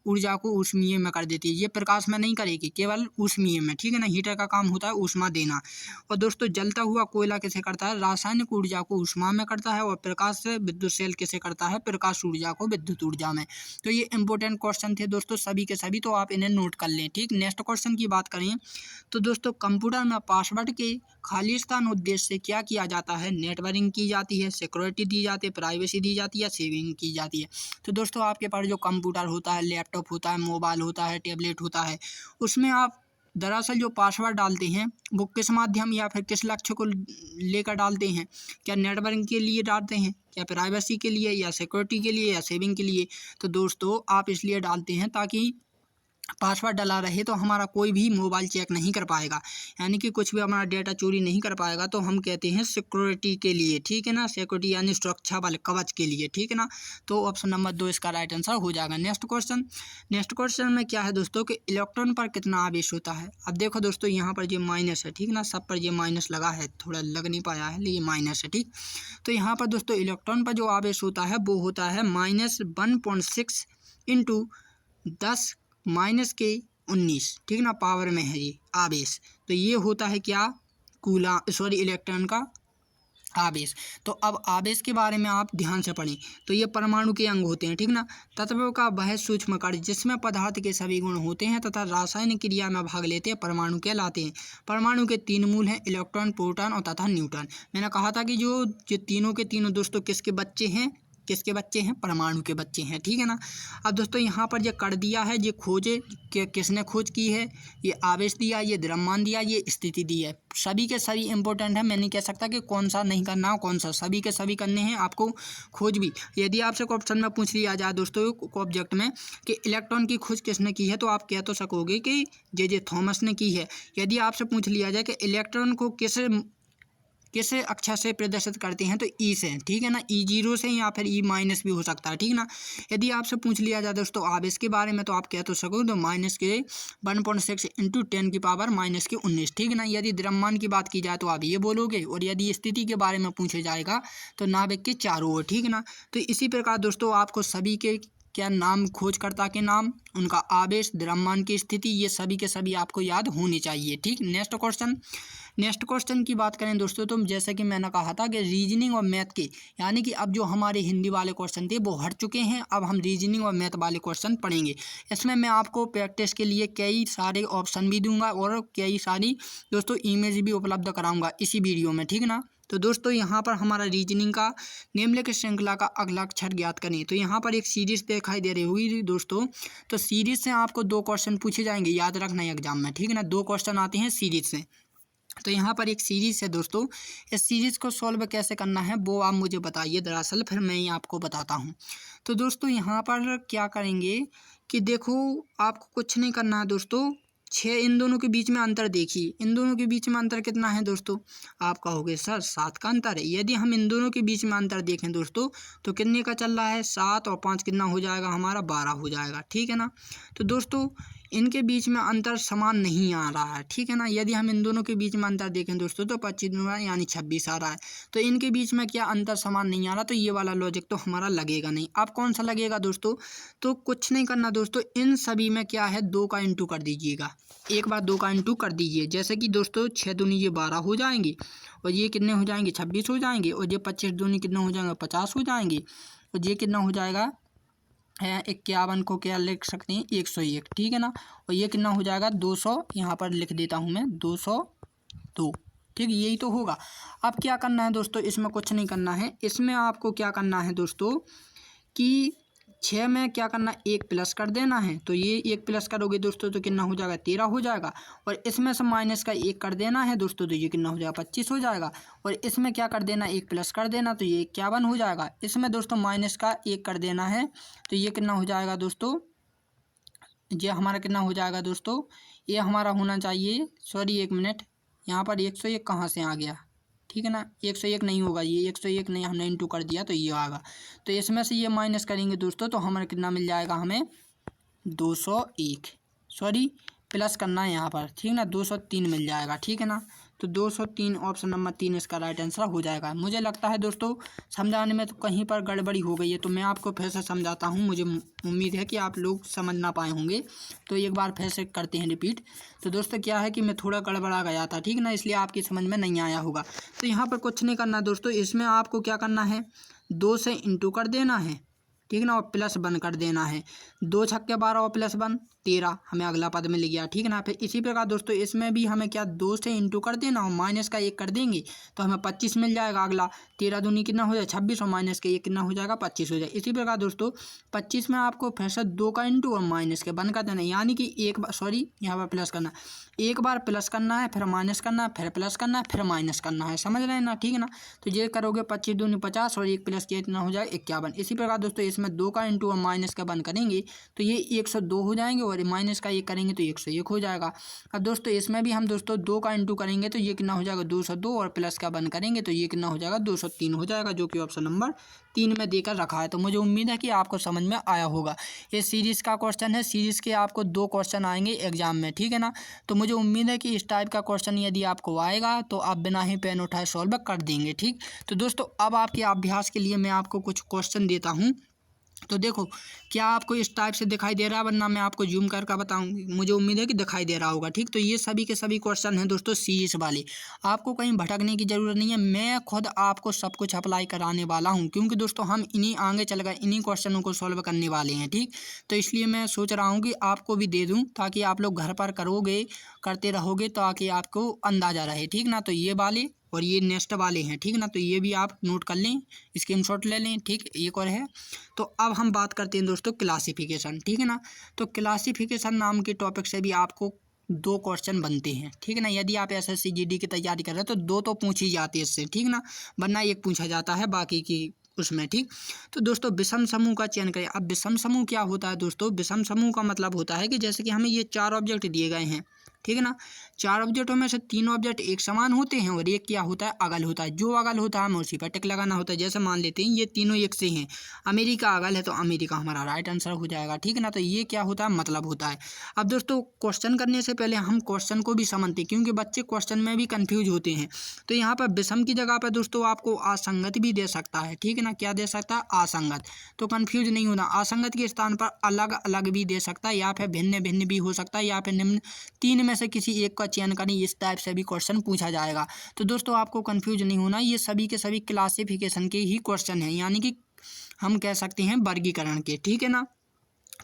ऊर्जा को ऊष्मीय में कर देती है। ये प्रकाश में नहीं करेगी, केवल ऊष्मीय में, ठीक है ना। हीटर का काम होता है ऊष्मा देना। और दोस्तों जलता हुआ कोयला कैसे करता है, रासायनिक ऊर्जा को ऊष्मा में करता है। और प्रकाश से विद्युत सेल कैसे करता है, प्रकाश ऊर्जा को विद्युत ऊर्जा में। तो ये इंपॉर्टेंट क्वेश्चन थे दोस्तों सभी के सभी, तो आप इन्हें नोट कर लें, ठीक। नेक्स्ट क्वेश्चन की बात करें तो दोस्तों कंप्यूटर में पासवर्ड के खालिस्तान उद्देश्य से क्या किया जाता है, नेटवर्किंग की जाती है, सिक्योरिटी दी जाती है, प्राइवेसी दी जाती है, सेविंग की जाती है। तो दोस्तों आपके पास जो कंप्यूटर होता है, लैपटॉप होता है, मोबाइल होता है, टैबलेट होता है, उसमें आप दरअसल जो पासवर्ड डालते हैं वो किस माध्यम या फिर किस लक्ष्य को लेकर डालते हैं। क्या नेटवर्किंग के लिए डालते हैं, या प्राइवेसी के लिए, या सिक्योरिटी के लिए, या सेविंग के लिए। तो दोस्तों आप इसलिए डालते हैं ताकि पासवर्ड डला रहे तो हमारा कोई भी मोबाइल चेक नहीं कर पाएगा, यानी कि कुछ भी हमारा डेटा चोरी नहीं कर पाएगा। तो हम कहते हैं सिक्योरिटी के लिए, ठीक है ना। सिक्योरिटी यानी सुरक्षा बल, कवच के लिए, ठीक है ना। तो ऑप्शन नंबर 2 इसका राइट आंसर हो जाएगा। नेक्स्ट क्वेश्चन में क्या है दोस्तों कि इलेक्ट्रॉन पर कितना आवेश होता है। अब देखो दोस्तों यहाँ पर ये माइनस है, ठीक ना, सब पर ये माइनस लगा है, थोड़ा लग नहीं पाया है, लेकिन माइनस है, ठीक। तो यहाँ पर दोस्तों इलेक्ट्रॉन पर जो आवेश होता है वो होता है -1.6 × 10⁻⁻⁹ 19, ठीक ना, पावर में है ये आवेश। तो ये होता है क्या, इलेक्ट्रॉन का आवेश। तो अब आवेश के बारे में आप ध्यान से पढ़ें। तो ये परमाणु के अंग होते हैं, ठीक ना। तत्वों का वह सूक्ष्म कण जिसमें पदार्थ के सभी गुण होते हैं तथा रासायनिक क्रिया में भाग लेते हैं परमाणु कहलाते हैं। परमाणु के 3 मूल हैं, इलेक्ट्रॉन, प्रोटॉन और तथा न्यूट्रॉन। मैंने कहा था कि जो तीनों के तीनों दोस्तों किसके बच्चे हैं, परमाणु के बच्चे हैं, ठीक है ना। अब दोस्तों यहाँ पर ये कर दिया है, ये खोजे किसने खोज की है, ये आवेश दिया, ये द्रव्यमान दिया, ये स्थिति दी है। सभी के सभी इंपॉर्टेंट है, मैं नहीं कह सकता कि कौन सा नहीं करना हो, कौन सा, सभी के सभी करने हैं आपको। खोज भी यदि आपसे क्वेश्चन में पूछ लिया जाए दोस्तों ऑब्जेक्ट में कि इलेक्ट्रॉन की खोज किसने की है, तो आप कह तो सकोगे कि जे थॉमस ने की है। यदि आपसे पूछ लिया जाए कि इलेक्ट्रॉन को किस अक्षर से प्रदर्शित करते हैं, तो ई से, ठीक है ना, E0 से या फिर E- भी हो सकता है, ठीक ना। यदि आपसे पूछ लिया जाए दोस्तों आवेश के बारे में, तो आप कह तो सको तो -1.6 × 10⁻⁻19, ठीक है ना। यदि द्रव्यमान की बात की जाए तो आप ये बोलोगे, और यदि स्थिति के बारे में पूछे जाएगा तो नाभिक के चारों ओर, ठीक है ना। तो इसी प्रकार दोस्तों आपको सभी के क्या नाम, खोजकर्ता के नाम, उनका आवेश, द्रव्यमान की स्थिति, ये सभी के सभी आपको याद होने चाहिए, ठीक। नेक्स्ट क्वेश्चन की बात करें दोस्तों, तो जैसे कि मैंने कहा था कि रीजनिंग और मैथ के, यानी कि अब जो हमारे हिंदी वाले क्वेश्चन थे वो हट चुके हैं, अब हम रीजनिंग और मैथ वाले क्वेश्चन पढ़ेंगे। इसमें मैं आपको प्रैक्टिस के लिए कई सारे ऑप्शन भी दूंगा और कई सारी दोस्तों इमेज भी उपलब्ध कराऊंगा इसी वीडियो में, ठीक ना। तो दोस्तों यहाँ पर हमारा रीजनिंग का निम्नलिखित श्रृंखला का अगला अक्षर ज्ञात करें। तो यहाँ पर एक सीरीज दिखाई दे रही होगी दोस्तों, तो सीरीज से आपको 2 क्वेश्चन पूछे जाएंगे, याद रखना एग्जाम में, ठीक है ना। 2 क्वेश्चन आते हैं सीरीज से। तो यहाँ पर एक सीरीज है दोस्तों, इस सीरीज को सॉल्व कैसे करना है वो आप मुझे बताइए दरअसल, फिर मैं ही आपको बताता हूँ। तो दोस्तों यहाँ पर क्या करेंगे कि देखो, आपको कुछ नहीं करना है दोस्तों, 6 इन दोनों के बीच में अंतर देखिए, इन दोनों के बीच में अंतर कितना है दोस्तों, आप कहोगे सर 7 का अंतर है। यदि हम इन दोनों के बीच में अंतर देखें दोस्तों, तो कितने का चल रहा है, 7 और 5 कितना हो जाएगा हमारा, 12 हो जाएगा, ठीक है ना। तो दोस्तों इनके बीच में अंतर समान नहीं आ रहा है, ठीक है ना। यदि हम इन दोनों के बीच में अंतर देखें दोस्तों, तो 25 यानी 26 आ रहा है। तो इनके बीच में क्या अंतर समान नहीं आ रहा, तो ये वाला लॉजिक तो हमारा लगेगा नहीं। अब कौन सा लगेगा दोस्तों, तो कुछ नहीं करना दोस्तों, इन सभी में क्या है, 2 का इंटू कर दीजिएगा, एक बार 2 का इंटू कर दीजिए। जैसे कि दोस्तों 6 दूनी ये 12 हो जाएंगे, और ये कितने हो जाएंगे, 26 हो जाएंगे, और ये 25 दूनी कितना हो जाएगा, 50 हो जाएंगे, और ये कितना हो जाएगा, 51 को क्या लिख सकते हैं, 101, ठीक है ना। और ये कितना हो जाएगा, 200, यहाँ पर लिख देता हूँ मैं 202, ठीक, यही तो होगा। अब क्या करना है दोस्तों, इसमें कुछ नहीं करना है, इसमें आपको क्या करना है दोस्तों कि 6 में क्या करना, 1 प्लस कर देना है। तो ये 1 प्लस करोगे दोस्तों तो कितना हो जाएगा, 13 हो जाएगा, और इसमें से माइनस का 1 कर देना है दोस्तों, तो ये कितना हो जाएगा, 25 हो जाएगा, और इसमें क्या कर देना, 1 प्लस कर देना, तो ये 51 हो जाएगा। इसमें दोस्तों माइनस का 1 कर देना है, तो ये कितना हो जाएगा दोस्तों, ये हमारा कितना हो जाएगा दोस्तों, ये हमारा होना चाहिए, सॉरी 1 मिनट, यहाँ पर 101 कहाँ से आ गया, ठीक है ना, 101 नहीं होगा, ये 101 नहीं, हमने इंटू कर दिया तो ये आएगा। तो इसमें से ये माइनस करेंगे दोस्तों, तो हमें कितना मिल जाएगा, हमें 201, सॉरी प्लस करना है यहाँ पर, ठीक ना, 203 मिल जाएगा, ठीक है ना। तो 203 ऑप्शन नंबर 3 इसका राइट आंसर हो जाएगा। मुझे लगता है दोस्तों समझाने में तो कहीं पर गड़बड़ी हो गई है, तो मैं आपको फिर से समझाता हूँ, मुझे उम्मीद है कि आप लोग समझ ना पाए होंगे, तो एक बार फिर से करते हैं रिपीट। तो दोस्तों क्या है कि मैं थोड़ा गड़बड़ा गया था, ठीक है ना, इसलिए आपकी समझ में नहीं आया होगा। तो यहाँ पर कुछ नहीं करना दोस्तों, इसमें आपको क्या करना है, 2 से इंटू कर देना है, ठीक ना, और प्लस 1 कर देना है, 2 छक्के 12 और प्लस 1 13, हमें अगला पद में लिख गया, ठीक है ना। फिर इसी प्रकार दोस्तों इसमें भी हमें क्या, 2 से इंटू कर देना और माइनस का 1 कर देंगे, तो हमें 25 मिल जाएगा। अगला 13 दूनी कितना हो जाए, 26, और माइनस के 1 कितना हो जाएगा, 25 हो जाए। इसी प्रकार दोस्तों 25 में आपको फिर से 2 का इंटू और माइनस के 1 कर देना, यानी कि एक बार, सॉरी यहाँ पर प्लस करना, एक बार प्लस करना है, फिर माइनस करना है, फिर प्लस करना है, फिर माइनस करना है, समझ रहे हैं ना, ठीक है ना। तो ये करोगे 25 दूनी 50, और 1 प्लस किया इतना हो जाए 51। इसी प्रकार दोस्तों इसमें 2 का इंटू और माइनस का 1 करेंगे तो ये 102 हो जाएंगे, और माइनस का 1 करेंगे तो 101 हो जाएगा। अब दोस्तों इसमें भी हम दोस्तों 2 का इंटू करेंगे तो ये कितना हो जाएगा, 202, और प्लस का 1 करेंगे तो ये कितना हो जाएगा, 203 हो जाएगा, जो कि ऑप्शन नंबर 3 में देकर रखा है। तो मुझे उम्मीद है कि आपको समझ में आया होगा। ये सीरीज़ का क्वेश्चन है, सीरीज़ के आपको 2 क्वेश्चन आएंगे एग्जाम में, ठीक है ना। तो मुझे उम्मीद है कि इस टाइप का क्वेश्चन यदि आपको आएगा तो आप बिना ही पेन उठाए सॉल्व कर देंगे, ठीक। तो दोस्तों अब आपके अभ्यास के लिए मैं आपको कुछ क्वेश्चन देता हूँ, तो देखो क्या आपको इस टाइप से दिखाई दे रहा है, वरना मैं आपको जूम करके बताऊंगी, मुझे उम्मीद है कि दिखाई दे रहा होगा। ठीक, तो ये सभी के सभी क्वेश्चन हैं दोस्तों सीरीज वाले, आपको कहीं भटकने की ज़रूरत नहीं है। मैं खुद आपको सब कुछ अप्लाई कराने वाला हूं, क्योंकि दोस्तों हम इन्हीं आगे चल कर इन्हीं क्वेश्चनों को सॉल्व करने वाले हैं। ठीक, तो इसलिए मैं सोच रहा हूँ कि आपको भी दे दूँ, ताकि आप लोग घर पर करते रहोगे, ताकि आपको अंदाज़ा रहे। ठीक ना, तो ये वाले और ये नेक्स्ट वाले हैं। ठीक ना, तो ये भी आप नोट कर लें, स्क्रीनशॉट ले लें। ठीक, एक और है। तो अब हम बात करते हैं दोस्तों क्लासिफिकेशन। ठीक है ना, तो क्लासिफिकेशन नाम के टॉपिक से भी आपको 2 क्वेश्चन बनते हैं। ठीक है ना, यदि आप एसएससी जीडी की तैयारी कर रहे हैं तो 2 तो पूछ ही जाती है इससे। ठीक ना, वरना एक पूछा जाता है बाकी की उसमें। ठीक, तो दोस्तों विषम समूह का चयन करें। अब विषम समूह क्या होता है दोस्तों? विषम समूह का मतलब होता है कि जैसे कि हमें ये 4 ऑब्जेक्ट दिए गए हैं। ठीक है ना, 4 ऑब्जेक्टों में से 3 ऑब्जेक्ट एक समान होते हैं और एक क्या होता है, अगल होता है। जो अगल होता है हमें उसी पर टिक लगाना होता है। जैसे मान लेते हैं ये तीनों एक से हैं, अमेरिका अगल है तो अमेरिका हमारा राइट आंसर हो जाएगा। ठीक है ना, तो ये क्या होता है, मतलब होता है। अब दोस्तों क्वेश्चन करने से पहले हम क्वेश्चन को भी समझते हैं, क्योंकि बच्चे क्वेश्चन में भी कन्फ्यूज होते हैं। तो यहाँ पर विषम की जगह पर दोस्तों आपको असंगत भी दे सकता है। ठीक है ना, क्या दे सकता है, असंगत। तो कन्फ्यूज नहीं होना, असंगत के स्थान पर अलग अलग भी दे सकता है, या फिर भिन्न भिन्न भी हो सकता है, या फिर निम्न 3 में से किसी एक का चयन करें। इस टाइप से भी क्वेश्चन पूछा जाएगा। तो दोस्तों आपको कंफ्यूज नहीं होना, ये सभी के सभी क्लासिफिकेशन के ही क्वेश्चन हैं, यानी कि हम कह सकते हैं वर्गीकरण के। ठीक है ना,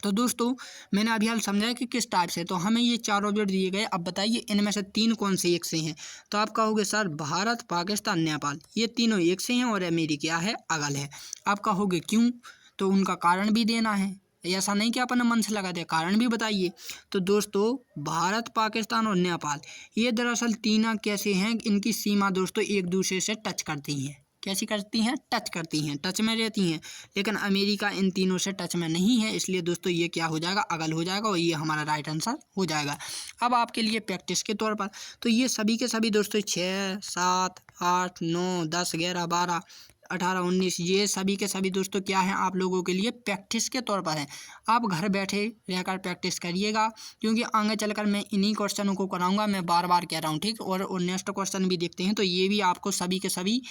तो दोस्तों मैंने अभी हाल समझाया कि किस टाइप से। तो हमें ये 4 ऑब्जेक्ट दिए गए, अब बताइए इनमें से 3 कौन से एक से हैं? तो आप कहोगे सर भारत, पाकिस्तान, नेपाल, ये तीनों एक से हैं और अमेरिका है अगल है। आप कहोगे क्यों? तो उनका कारण भी देना है, ऐसा नहीं कि अपन मन से लगा दे, कारण भी बताइए। तो दोस्तों भारत, पाकिस्तान और नेपाल ये दरअसल तीनों कैसे हैं, इनकी सीमा दोस्तों एक दूसरे से टच करती हैं। कैसी करती हैं, टच करती हैं, टच में रहती हैं। लेकिन अमेरिका इन तीनों से टच में नहीं है, इसलिए दोस्तों ये क्या हो जाएगा, अगल हो जाएगा और ये हमारा राइट आंसर हो जाएगा। अब आपके लिए प्रैक्टिस के तौर पर, तो ये सभी के सभी दोस्तों 6, 7, 8, 9, 10, 11, 12, 18, 19 ये सभी के सभी दोस्तों क्या हैं, आप लोगों के लिए प्रैक्टिस के तौर पर हैं। आप घर बैठे रहकर प्रैक्टिस करिएगा, क्योंकि आगे चलकर मैं इन्हीं क्वेश्चनों को कराऊंगा। मैं बार बार कह रहा हूँ। ठीक, और नेक्स्ट क्वेश्चन भी देखते हैं। तो ये भी आपको सभी के सभी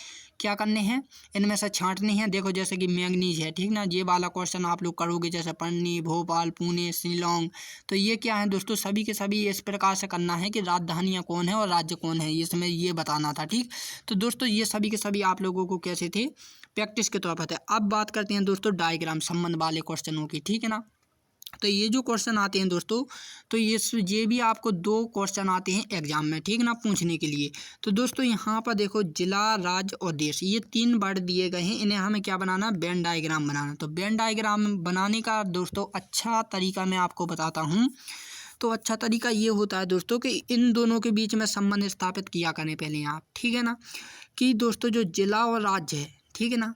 क्या करने हैं, इनमें से छांटने हैं। देखो जैसे कि मैंगनीज है। ठीक ना, ये वाला क्वेश्चन आप लोग करोगे, जैसे पन्नी, भोपाल, पुणे, शिलोंग। तो ये क्या है दोस्तों, सभी के सभी इस प्रकार से करना है कि राजधानियाँ कौन है और राज्य कौन है, इसमें ये बताना था। ठीक, तो दोस्तों ये सभी के सभी आप लोगों को कैसे थे, प्रैक्टिस के तौर पर थे। अब बात करते हैं दोस्तों डायग्राम संबंध वाले क्वेश्चनों की। ठीक है ना, तो ये जो क्वेश्चन आते हैं दोस्तों, तो ये भी आपको 2 क्वेश्चन आते हैं एग्जाम में। ठीक ना, पूछने के लिए। तो दोस्तों यहाँ पर देखो जिला, राज्य और देश, ये 3 वर्ड दिए गए हैं। इन्हें हमें क्या बनाना, वेन डायग्राम बनाना। तो वेन डायग्राम बनाने का दोस्तों अच्छा तरीका मैं आपको बताता हूँ। तो अच्छा तरीका ये होता है दोस्तों कि इन दोनों के बीच में संबंध स्थापित किया करें पहले आप। ठीक है ना, कि दोस्तों जो जिला और राज्य है, ठीक है ना,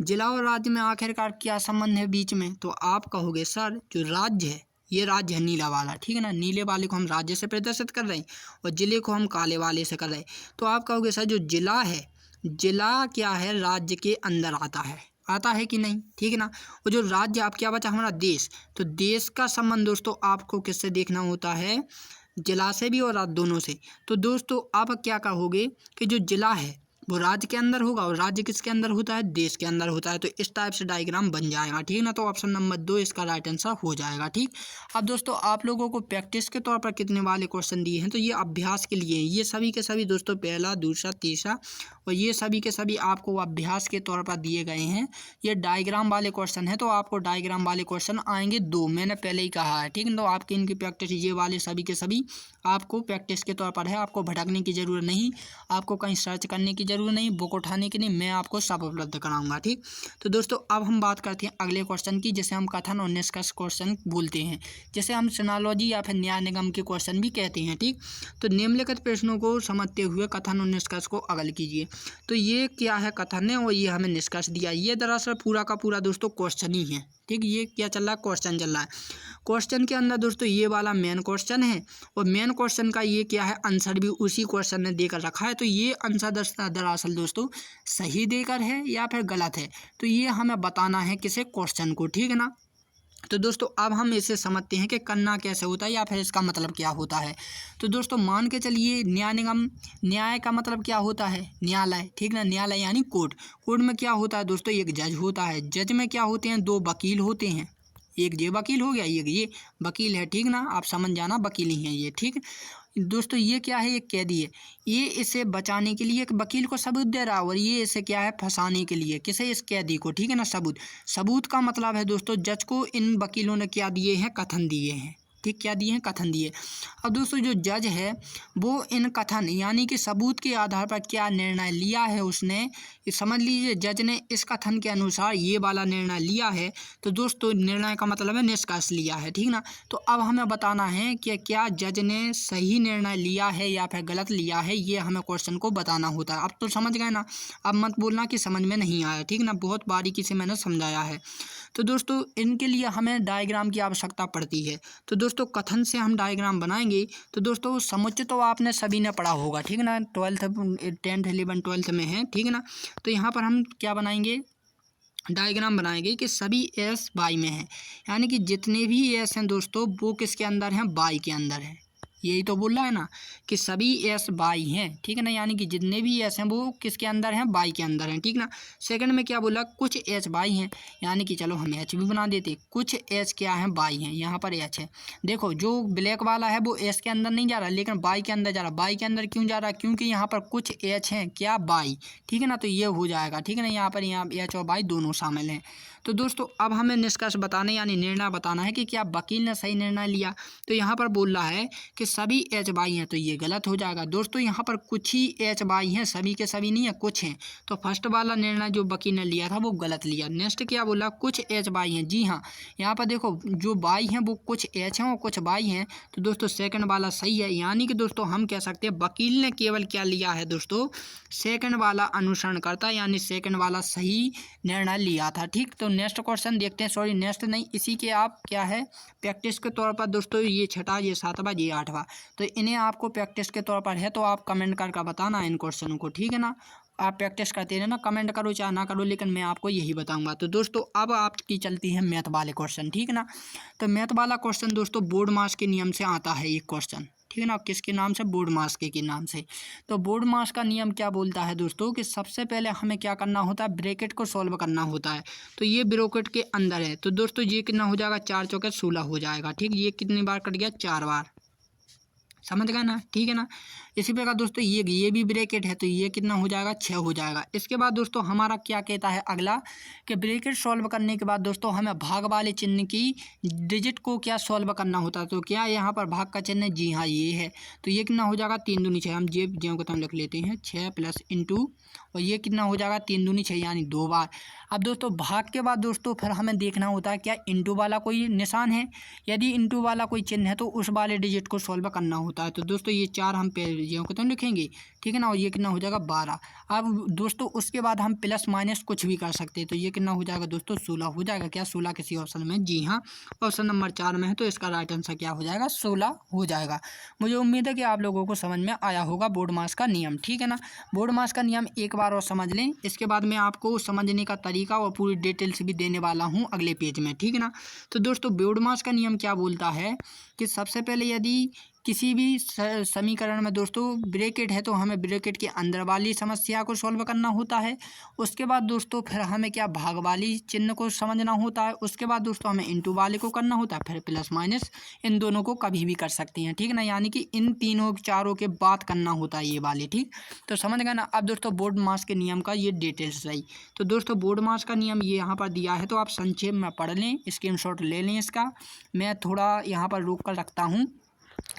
जिला और राज्य में आखिरकार क्या संबंध है बीच में? तो आप कहोगे सर जो राज्य है, ये राज्य है नीला वाला। ठीक है ना, नीले वाले को हम राज्य से प्रदर्शित कर रहे हैं और जिले को हम काले वाले से कर रहे हैं। तो आप कहोगे सर जो जिला है, जिला क्या है, राज्य के अंदर आता है कि नहीं? ठीक है ना, और जो राज्य आप क्या बचा हमारा देश, तो देश का संबंध दोस्तों आपको किससे देखना होता है, जिला से भी और राज्य दोनों से। तो दोस्तों आप क्या कहोगे कि जो जिला है वो राज्य के अंदर होगा और राज्य किसके अंदर होता है, देश के अंदर होता है। तो इस टाइप से डायग्राम बन जाएगा। ठीक है ना, तो ऑप्शन नंबर 2 इसका राइट आंसर हो जाएगा। ठीक, अब दोस्तों आप लोगों को प्रैक्टिस के तौर पर कितने वाले क्वेश्चन दिए हैं, तो ये अभ्यास के लिए ये सभी के सभी दोस्तों पहला, दूसरा, तीसरा और ये सभी के सभी आपको अभ्यास के तौर पर दिए गए हैं। ये डायग्राम वाले क्वेश्चन है, तो आपको डायग्राम वाले क्वेश्चन आएंगे 2, मैंने पहले ही कहा है। ठीक है, तो आपकी इनकी प्रैक्टिस ये वाले सभी के सभी आपको प्रैक्टिस के तौर पर है। आपको भटकने की ज़रूरत नहीं, आपको कहीं सर्च करने की ज़रूरत नहीं, बुक उठाने की नहीं, मैं आपको सब उपलब्ध कराऊंगा। ठीक, तो दोस्तों अब हम बात करते हैं अगले क्वेश्चन की, जिसे हम कथन और निष्कर्ष क्वेश्चन बोलते हैं, जिसे हम सिनोलॉजी या फिर न्याय निगम के क्वेश्चन भी कहते हैं। ठीक, तो निम्नलिखित प्रश्नों को समझते हुए कथन और निष्कर्ष को अगल कीजिए। तो ये क्या है, कथन है और ये हमें निष्कर्ष दिया। ये दरअसल पूरा का पूरा दोस्तों क्वेश्चन ही है। ठीक, ये क्या चल रहा है, क्वेश्चन चल रहा है। क्वेश्चन के अंदर दोस्तों ये वाला मेन क्वेश्चन है और मेन क्वेश्चन का ये क्या है, आंसर भी उसी क्वेश्चन ने देकर रखा है। तो ये आंसर दरअसल दोस्तों सही देकर है या फिर गलत है, तो ये हमें बताना है किसे, क्वेश्चन को। ठीक है ना, तो दोस्तों अब हम इसे समझते हैं कि करना कैसे होता है या फिर इसका मतलब क्या होता है। तो दोस्तों मान के चलिए न्याय निगम, न्याय का मतलब क्या होता है? न्यायालय, ठीक ना, न्यायालय यानी कोर्ट। कोर्ट में क्या होता है दोस्तों? एक जज होता है। जज में क्या होते हैं? 2 वकील होते हैं। एक ये वकील हो गया, एक ये वकील है, ठीक ना, आप समझ जाना वकील ही है ये, ठीक। दोस्तों ये क्या है? एक कैदी है। ये इसे बचाने के लिए एक वकील को सबूत दे रहा है और ये इसे क्या है? फंसाने के लिए। किसे? इस कैदी को, ठीक है ना, सबूत। सबूत का मतलब है दोस्तों जज को इन वकीलों ने क्या दिए हैं? कथन दिए हैं, ठीक, क्या दिए हैं? कथन दिए। अब दोस्तों जो जज है वो इन कथन यानी कि सबूत के आधार पर क्या निर्णय लिया है उसने, ये समझ लीजिए जज ने इस कथन के अनुसार ये वाला निर्णय लिया है। तो दोस्तों निर्णय का मतलब है निष्कर्ष लिया है, ठीक ना। तो अब हमें बताना है कि क्या जज ने सही निर्णय लिया है या फिर गलत लिया है, ये हमें क्वेश्चन को बताना होता है। अब तो समझ गए ना, अब मत बोलना कि समझ में नहीं आया, ठीक ना, बहुत बारीकी से मैंने समझाया है। तो दोस्तों इनके लिए हमें डायग्राम की आवश्यकता पड़ती है। तो दोस्तों कथन से हम डायग्राम बनाएंगे। तो दोस्तों समुच्चय तो आपने सभी ने पढ़ा होगा, ठीक ना, 12th 10th 11 12th में है, ठीक ना। तो यहाँ पर हम क्या बनाएंगे? डायग्राम बनाएंगे कि सभी एस बाई में है, यानी कि जितने भी एस हैं दोस्तों वो किसके अंदर हैं? बाई के अंदर है। यही तो बोल रहा है ना कि सभी एस बाई हैं, ठीक है ना, यानी कि जितने भी एस हैं वो किसके अंदर हैं? बाई के अंदर हैं, ठीक ना। सेकंड में क्या बोला? कुछ एच बाई हैं, यानी कि चलो हम एच भी बना देते, कुछ एच क्या है? बाई हैं, यहाँ पर एच है। देखो जो ब्लैक वाला है वो एस के अंदर नहीं जा रहा लेकिन बाई के अंदर जा रहा। बाई के अंदर क्यों जा रहा है? क्योंकि यहाँ पर कुछ एच हैं, क्या? बाई, ठीक है ना। तो ये हो जाएगा, ठीक है ना, यहाँ पर यहाँ एच और बाई दोनों शामिल हैं। तो दोस्तों अब हमें निष्कर्ष बताने यानी निर्णय बताना है कि क्या वकील ने सही निर्णय लिया। तो यहाँ पर बोल रहा है कि सभी एच बाई हैं, तो ये गलत हो जाएगा। दोस्तों यहाँ पर कुछ ही एच बाई हैं, सभी के सभी नहीं है, कुछ हैं। तो फर्स्ट वाला निर्णय जो वकील ने लिया था वो गलत लिया। नेक्स्ट क्या बोला? कुछ एच बाई हैं। जी हाँ, यहाँ पर देखो जो बाई हैं वो कुछ एच हैं और कुछ बाई हैं। तो दोस्तों सेकंड वाला सही है, यानी कि दोस्तों हम कह सकते हैं वकील ने केवल क्या लिया है दोस्तों? सेकंड वाला अनुसरण करता, यानी सेकंड वाला सही निर्णय लिया था, ठीक। तो नेक्स्ट क्वेश्चन देखते हैं, सॉरी नेक्स्ट नहीं, इसी के आप क्या है प्रैक्टिस के तौर पर दोस्तों, ये छठा, ये सातवां, ये आठवां, तो इन्हें आपको प्रैक्टिस के तौर पर है तो आप कमेंट करके बताना इन क्वेश्चनों को, ठीक है ना। आप प्रैक्टिस करते रहना, कमेंट करो चाहे ना करो, लेकिन मैं आपको यही बताऊंगा। तो दोस्तों अब आपकी चलती है मैथ वाले क्वेश्चन, ठीक है ना। तो मैथ वाला क्वेश्चन दोस्तों बोर्ड मास के नियम से आता है एक क्वेश्चन, ठीक है ना। किसके नाम से? बोर्ड मास के नाम से। तो बोर्ड मास का नियम क्या बोलता है दोस्तों कि सबसे पहले हमें क्या करना होता है? ब्रैकेट को सॉल्व करना होता है। तो ये ब्रैकेट के अंदर है, तो दोस्तों ये कितना हो जाएगा? 4 चौके 16 हो जाएगा, ठीक। ये कितनी बार कट गया? 4 बार, समझ गए ना, ठीक है ना। इसी प्रकार दोस्तों ये भी ब्रैकेट है, तो ये कितना हो जाएगा? 6 हो जाएगा। इसके बाद दोस्तों हमारा क्या कहता है अगला कि ब्रैकेट सॉल्व करने के बाद दोस्तों हमें भाग वाले चिन्ह की डिजिट को क्या सॉल्व करना होता है। तो क्या यहाँ पर भाग का चिन्ह? जी हाँ ये है। तो ये कितना हो जाएगा? 3 दूनी 6, हम जेब को तो हम लिख लेते हैं 6 प्लस इंटू, और ये कितना हो जाएगा? 3 दूनी 6 यानी 2 बार। अब दोस्तों भाग के बाद दोस्तों फिर हमें देखना होता है क्या इंटू वाला कोई निशान है। यदि इंटू वाला कोई चिन्ह है तो उस वाले डिजिट को सॉल्व करना होता है। तो दोस्तों ये 4 हम पेजियों को तो लिखेंगे, ठीक है ना, और ये कितना हो जाएगा? 12। अब दोस्तों उसके बाद हम प्लस माइनस कुछ भी कर सकते हैं। तो ये कितना हो जाएगा दोस्तों? 16 हो जाएगा। क्या 16 किसी ऑप्शन में? जी हाँ, ऑप्शन नंबर 4 में है, तो इसका राइट आंसर क्या हो जाएगा? 16 हो जाएगा। मुझे उम्मीद है कि आप लोगों को समझ में आया होगा बोर्ड मास का नियम, ठीक है ना। बोर्ड मास का नियम एक बार और समझ लें, इसके बाद मैं आपको समझने का तरीका और पूरी डिटेल्स भी देने वाला हूं अगले पेज में, ठीक है ना। तो दोस्तों बोर्ड मास का नियम क्या बोलता है कि सबसे पहले यदि किसी भी समीकरण में दोस्तों ब्रैकेट है तो हमें ब्रैकेट के अंदर वाली समस्या को सॉल्व करना होता है। उसके बाद दोस्तों फिर हमें क्या भाग वाली चिन्ह को समझना होता है। उसके बाद दोस्तों हमें इंटू वाले को करना होता है, फिर प्लस माइनस इन दोनों को कभी भी कर सकते हैं, ठीक है ना, यानी कि इन तीनों चारों के बात करना होता है ये वाले, ठीक। तो समझ गए ना। अब दोस्तों बोर्ड मास के नियम का ये डिटेल्स रही। तो दोस्तों बोर्ड मास का नियम ये यहाँ पर दिया है, तो आप संक्षेप में पढ़ लें, स्क्रीनशॉट ले लें इसका। मैं थोड़ा यहाँ पर रोक कर रखता हूँ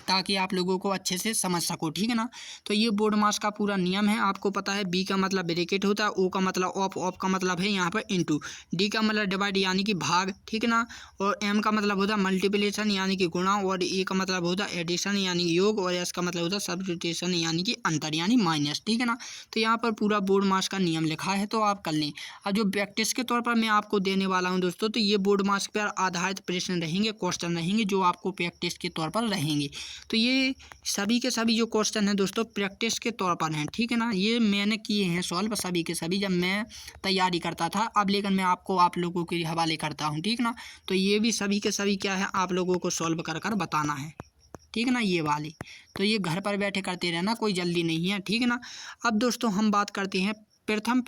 ताकि आप लोगों को अच्छे से समझ सको, ठीक है ना। तो ये बोर्ड मास का पूरा नियम है। आपको पता है बी का मतलब ब्रैकेट होता है, ओ का मतलब ऑफ का मतलब है यहाँ पर इंटू, डी का मतलब डिवाइड यानी कि भाग, ठीक है ना, और एम का मतलब होता है मल्टीप्लिकेशन यानी कि गुणा, और ए का मतलब होता है एडिशन यानी कि योग, और एस का मतलब होता है सब्स्टिट्यूशन यानी कि अंतर यानी माइनस, ठीक है ना। तो यहाँ पर पूरा बोर्ड मास का नियम लिखा है, तो आप कर लें। अब जो प्रैक्टिस के तौर पर मैं आपको देने वाला हूँ दोस्तों, तो ये बोर्ड मास पर आधारित प्रश्न रहेंगे, क्वेश्चन रहेंगे जो आपको प्रैक्टिस के तौर पर रहेंगे। तो ये सभी के सभी जो क्वेश्चन हैं दोस्तों प्रैक्टिस के तौर पर हैं, ठीक है ना। ये मैंने किए हैं सॉल्व सभी के सभी जब मैं तैयारी करता था, अब लेकिन मैं आप लोगों के हवाले करता हूँ, ठीक ना। तो ये भी सभी के सभी क्या है आप लोगों को सॉल्व कर कर बताना है, ठीक है ना। ये वाली तो ये घर पर बैठे करते रहना, कोई जल्दी नहीं है, ठीक है ना। अब दोस्तों हम बात करते हैं प्रथम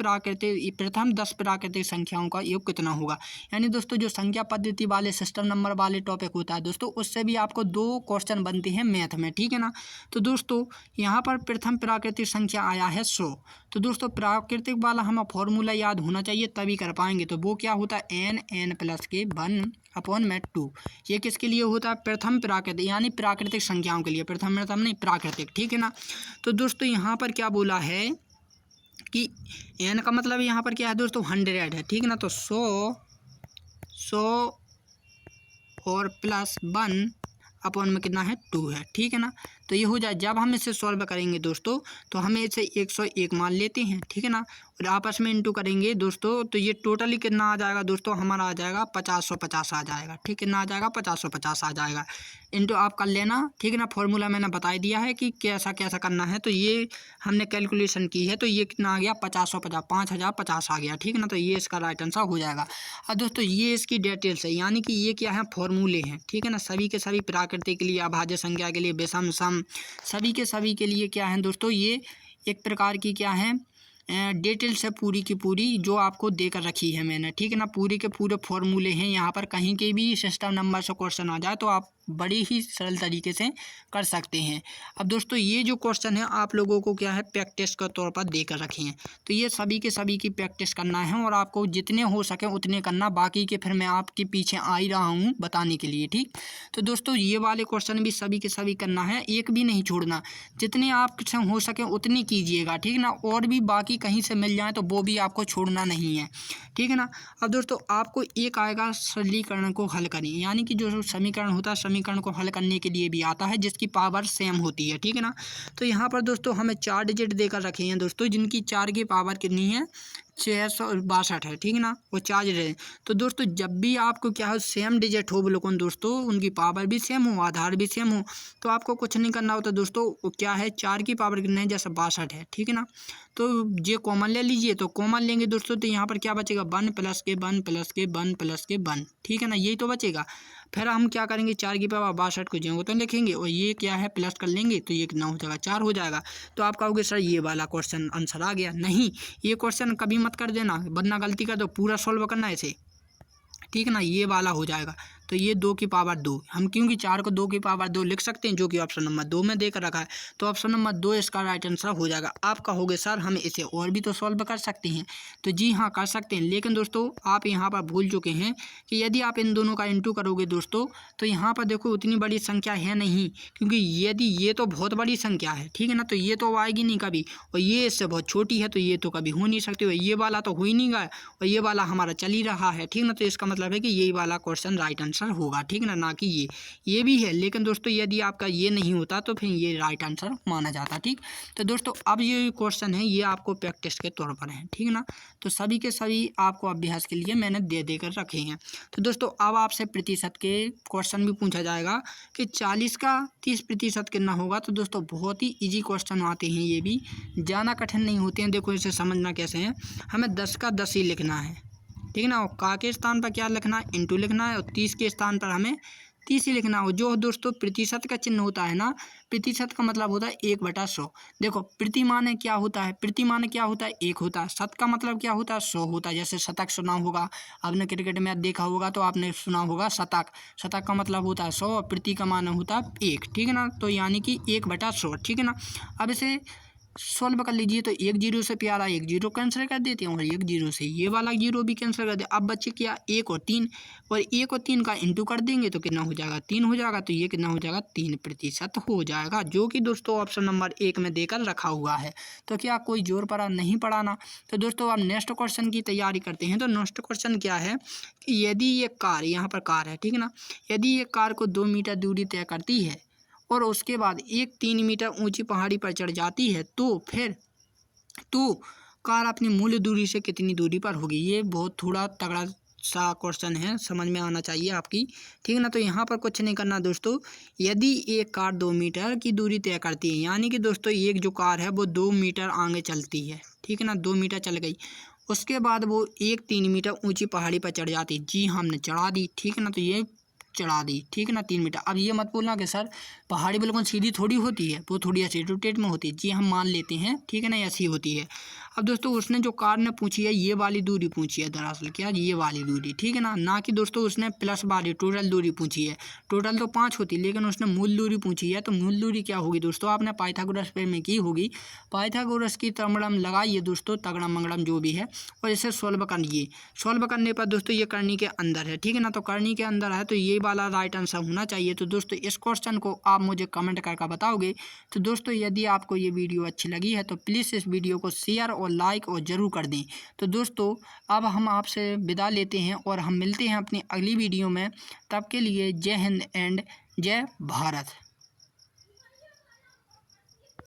10 प्राकृतिक संख्याओं का योग कितना होगा। यानी दोस्तों जो संख्या पद्धति वाले सिस्टम नंबर वाले टॉपिक होता है दोस्तों, उससे भी आपको 2 क्वेश्चन बनते हैं मैथ में, ठीक है ना। तो दोस्तों यहाँ पर प्रथम प्राकृतिक संख्या आया है 100। तो दोस्तों प्राकृतिक वाला हमें फॉर्मूला याद होना चाहिए तभी कर पाएंगे। तो वो क्या होता है n+1/2। ये किसके लिए होता है? प्रथम प्राकृतिक यानी प्राकृतिक संख्याओं के लिए, प्रथम नहीं प्राकृतिक, ठीक है ना। तो दोस्तों यहाँ पर क्या बोला है कि n का मतलब यहाँ पर क्या है दोस्तों 100 है, ठीक है ना। तो 100 और +1 अपॉन में कितना है 2 है, ठीक है ना। तो ये हो जाए, जब हम इसे सॉल्व करेंगे दोस्तों तो हमें इसे 101 मान लेते हैं, ठीक है ना। और आपस में इंटू करेंगे दोस्तों तो ये टोटली कितना आ जाएगा दोस्तों, हमारा आ जाएगा 50 आ जाएगा, ठीक है ना। आ जाएगा 50 आ जाएगा, इंटू आप कर लेना, ठीक है ना। फॉर्मूला मैंने बता दिया है कि कैसा कैसा करना है। तो ये हमने कैलकुलेशन की है, तो ये कितना आ गया 5050 आ गया, ठीक है ना। तो ये इसका राइट आंसर हो जाएगा। अब दोस्तों ये इसकी डिटेल्स है, यानी कि ये क्या है फॉर्मूले हैं, ठीक है ना। सभी के सभी प्राकृतिक के लिए, अभाज्य संख्या के लिए, विषम सम सभी के सभी के लिए क्या है दोस्तों, ये एक प्रकार की क्या है डिटेल्स है पूरी की पूरी जो आपको देकर रखी है मैंने, ठीक है ना। पूरे के पूरे फॉर्मूले हैं यहाँ पर, कहीं के भी सिस्टम नंबर से क्वेश्चन आ जाए तो आप बड़ी ही सरल तरीके से कर सकते हैं। अब दोस्तों ये जो क्वेश्चन है आप लोगों को क्या है प्रैक्टिस के तौर पर देकर रखे हैं, तो ये सभी के सभी की प्रैक्टिस करना है और आपको जितने हो सके उतने करना, बाकी के फिर मैं आपके पीछे आ ही रहा हूँ बताने के लिए, ठीक। तो दोस्तों ये वाले क्वेश्चन भी सभी के सभी करना है, एक भी नहीं छोड़ना, जितने आपसे हो सके उतने कीजिएगा, ठीक है ना। और भी बाकी कहीं से मिल जाए तो वो भी आपको छोड़ना नहीं है, ठीक है ना। अब दोस्तों आपको एक आएगा सरलीकरण को हल करें, यानी कि जो समीकरण होता है समीकरण को हल करने के लिए भी आता है जिसकी पावर सेम होती है, ठीक है ना। तो यहाँ पर दोस्तों हमें 4 डिजिट देकर रखे हैं दोस्तों, जिनकी 4 की पावर कितनी है 662 है, ठीक है ना। वो 4 डिजिट, तो दोस्तों जब भी आपको क्या हो सेम डिजिट हो बिल्कुल दोस्तों, उनकी पावर भी सेम हो, आधार भी सेम हो, तो आपको कुछ नहीं करना होता दोस्तों। वो क्या है 4 की पावर कितनी है, जैसे 62 है, ठीक है ना। तो ये कॉमन ले लीजिए, तो कॉमन लेंगे दोस्तों तो यहाँ पर क्या बचेगा 1 + के 1 + के 1 + के 1, ठीक है ना, यही तो बचेगा। फिर हम क्या करेंगे 4 की पावर 62 को जो तो लिखेंगे और ये क्या है प्लस कर लेंगे तो ये कितना हो जाएगा 4 हो जाएगा। तो आप कहोगे सर ये वाला क्वेश्चन आंसर आ गया, नहीं ये क्वेश्चन कभी मत कर देना, वरना गलती कर दो, पूरा सॉल्व करना है इसे, ठीक है ना। ये वाला हो जाएगा, तो ये 2 की पावर 2, हम क्योंकि 4 को 2 की पावर 2 लिख सकते हैं जो कि ऑप्शन नंबर 2 में देकर रखा है, तो ऑप्शन नंबर 2 इसका राइट आंसर हो जाएगा। आप कहोगे सर हम इसे और भी तो सॉल्व कर सकते हैं, तो जी हाँ कर सकते हैं, लेकिन दोस्तों आप यहाँ पर भूल चुके हैं कि यदि आप इन दोनों का इंटू करोगे दोस्तों तो यहाँ पर देखो उतनी बड़ी संख्या है नहीं, क्योंकि यदि ये तो बहुत बड़ी संख्या है, ठीक है ना, तो ये तो आएगी नहीं कभी, और ये इससे बहुत छोटी है तो ये तो कभी हो नहीं सकती, और ये वाला तो हो ही नहीं गया, और ये वाला हमारा चल ही रहा है, ठीक ना। तो इसका मतलब है कि यही वाला क्वेश्चन राइट आंसर होगा, ठीक ना कि ये भी है। लेकिन दोस्तों यदि आपका ये नहीं होता तो फिर ये राइट आंसर माना जाता, ठीक। तो दोस्तों अब ये क्वेश्चन है ये आपको प्रैक्टिस के तौर पर है, ठीक ना। तो सभी के सभी आपको अभ्यास के लिए मैंने दे कर रखे हैं। तो दोस्तों अब आपसे प्रतिशत के क्वेश्चन भी पूछा जाएगा कि 40 का 30% कितना होगा। तो दोस्तों बहुत ही ईजी क्वेश्चन आते हैं, ये भी ज़्यादा कठिन नहीं होते हैं। देखो इसे समझना कैसे है, हमें 10 का 10 ही लिखना है, ठीक है ना, और का के स्थान पर क्या लिखना है इंटू लिखना है, और 30 के स्थान पर हमें 30 ही लिखना हो। जो दोस्तों प्रतिशत का चिन्ह होता है ना, प्रतिशत का मतलब होता है 1/100। देखो प्रति माने क्या होता है, प्रति माने क्या होता है 1 होता है, शत का मतलब क्या होता है 100 होता है। जैसे शतक सुना होगा आपने, क्रिकेट मैच देखा होगा तो आपने सुना होगा शतक, शतक का मतलब होता है 100 और प्रति का माने होता है 1, ठीक है ना। तो यानी कि 1/100, ठीक है ना। अब इसे सॉल्व कर लीजिए, तो 1 0 से प्यारा 1 0 कैंसिल कर देते हैं और 1 0 से ये वाला 0 भी कैंसिल कर दे। अब बच्चे क्या 1 और 3, और 1 और 3 का इंटू कर देंगे तो कितना हो जाएगा 3 हो जाएगा। तो ये कितना हो जाएगा 3% हो जाएगा, जो कि दोस्तों ऑप्शन नंबर 1 में देकर रखा हुआ है। तो क्या कोई जोर पड़ा नहीं पड़ाना। तो दोस्तों अब नेक्स्ट क्वेश्चन की तैयारी करते हैं। तो नेक्स्ट क्वेश्चन क्या है कि यदि ये कार, यहाँ पर कार है, ठीक है ना, यदि ये कार को 2 मीटर दूरी तय करती है और उसके बाद एक 3 मीटर ऊंची पहाड़ी पर चढ़ जाती है, तो फिर कार अपनी मूल दूरी से कितनी दूरी पर होगी। ये बहुत थोड़ा तगड़ा सा क्वेश्चन है, समझ में आना चाहिए आपकी, ठीक है ना। तो यहाँ पर कुछ नहीं करना दोस्तों। यदि एक कार 2 मीटर की दूरी तय करती है, यानी कि दोस्तों एक जो कार है वो 2 मीटर आगे चलती है, ठीक है ना, 2 मीटर चल गई, उसके बाद वो एक 3 मीटर ऊंची पहाड़ी पर चढ़ जाती है। जी हमने चढ़ा दी, ठीक है ना, तो ये चढ़ा दी, ठीक है ना, 3 मीटर। अब ये मत बोलना कि सर पहाड़ी बिल्कुल सीधी थोड़ी होती है, वो थोड़ी ऐसी रोटेट में होती है। जी हम मान लेते हैं, ठीक है ना, ऐसी होती है। अब दोस्तों उसने जो कार ने पूछी है ये वाली दूरी पूछी है, दरअसल क्या, ये वाली दूरी, ठीक है ना कि दोस्तों उसने प्लस वाली टोटल दूरी पूछी है। टोटल तो 5 होती है, लेकिन उसने मूल दूरी पूछी है, तो मूल दूरी क्या होगी दोस्तों, आपने पाइथागोरस पे में की होगी। पाइथागोरस की तगड़म लगाइए दोस्तों, तगड़म मंगड़म जो भी है, और इसे सॉल्व करिए। सॉल्व करने पर दोस्तों ये करनी के अंदर है, ठीक है ना, तो करनी के अंदर है तो ये वाला राइट आंसर होना चाहिए। तो दोस्तों इस क्वेश्चन को आप मुझे कमेंट करके बताओगे। तो दोस्तों यदि आपको ये वीडियो अच्छी लगी है तो प्लीज़ इस वीडियो को शेयर और लाइक और ज़रूर कर दें। तो दोस्तों अब हम आपसे विदा लेते हैं और हम मिलते हैं अपनी अगली वीडियो में। तब के लिए जय हिंद एंड जय भारत।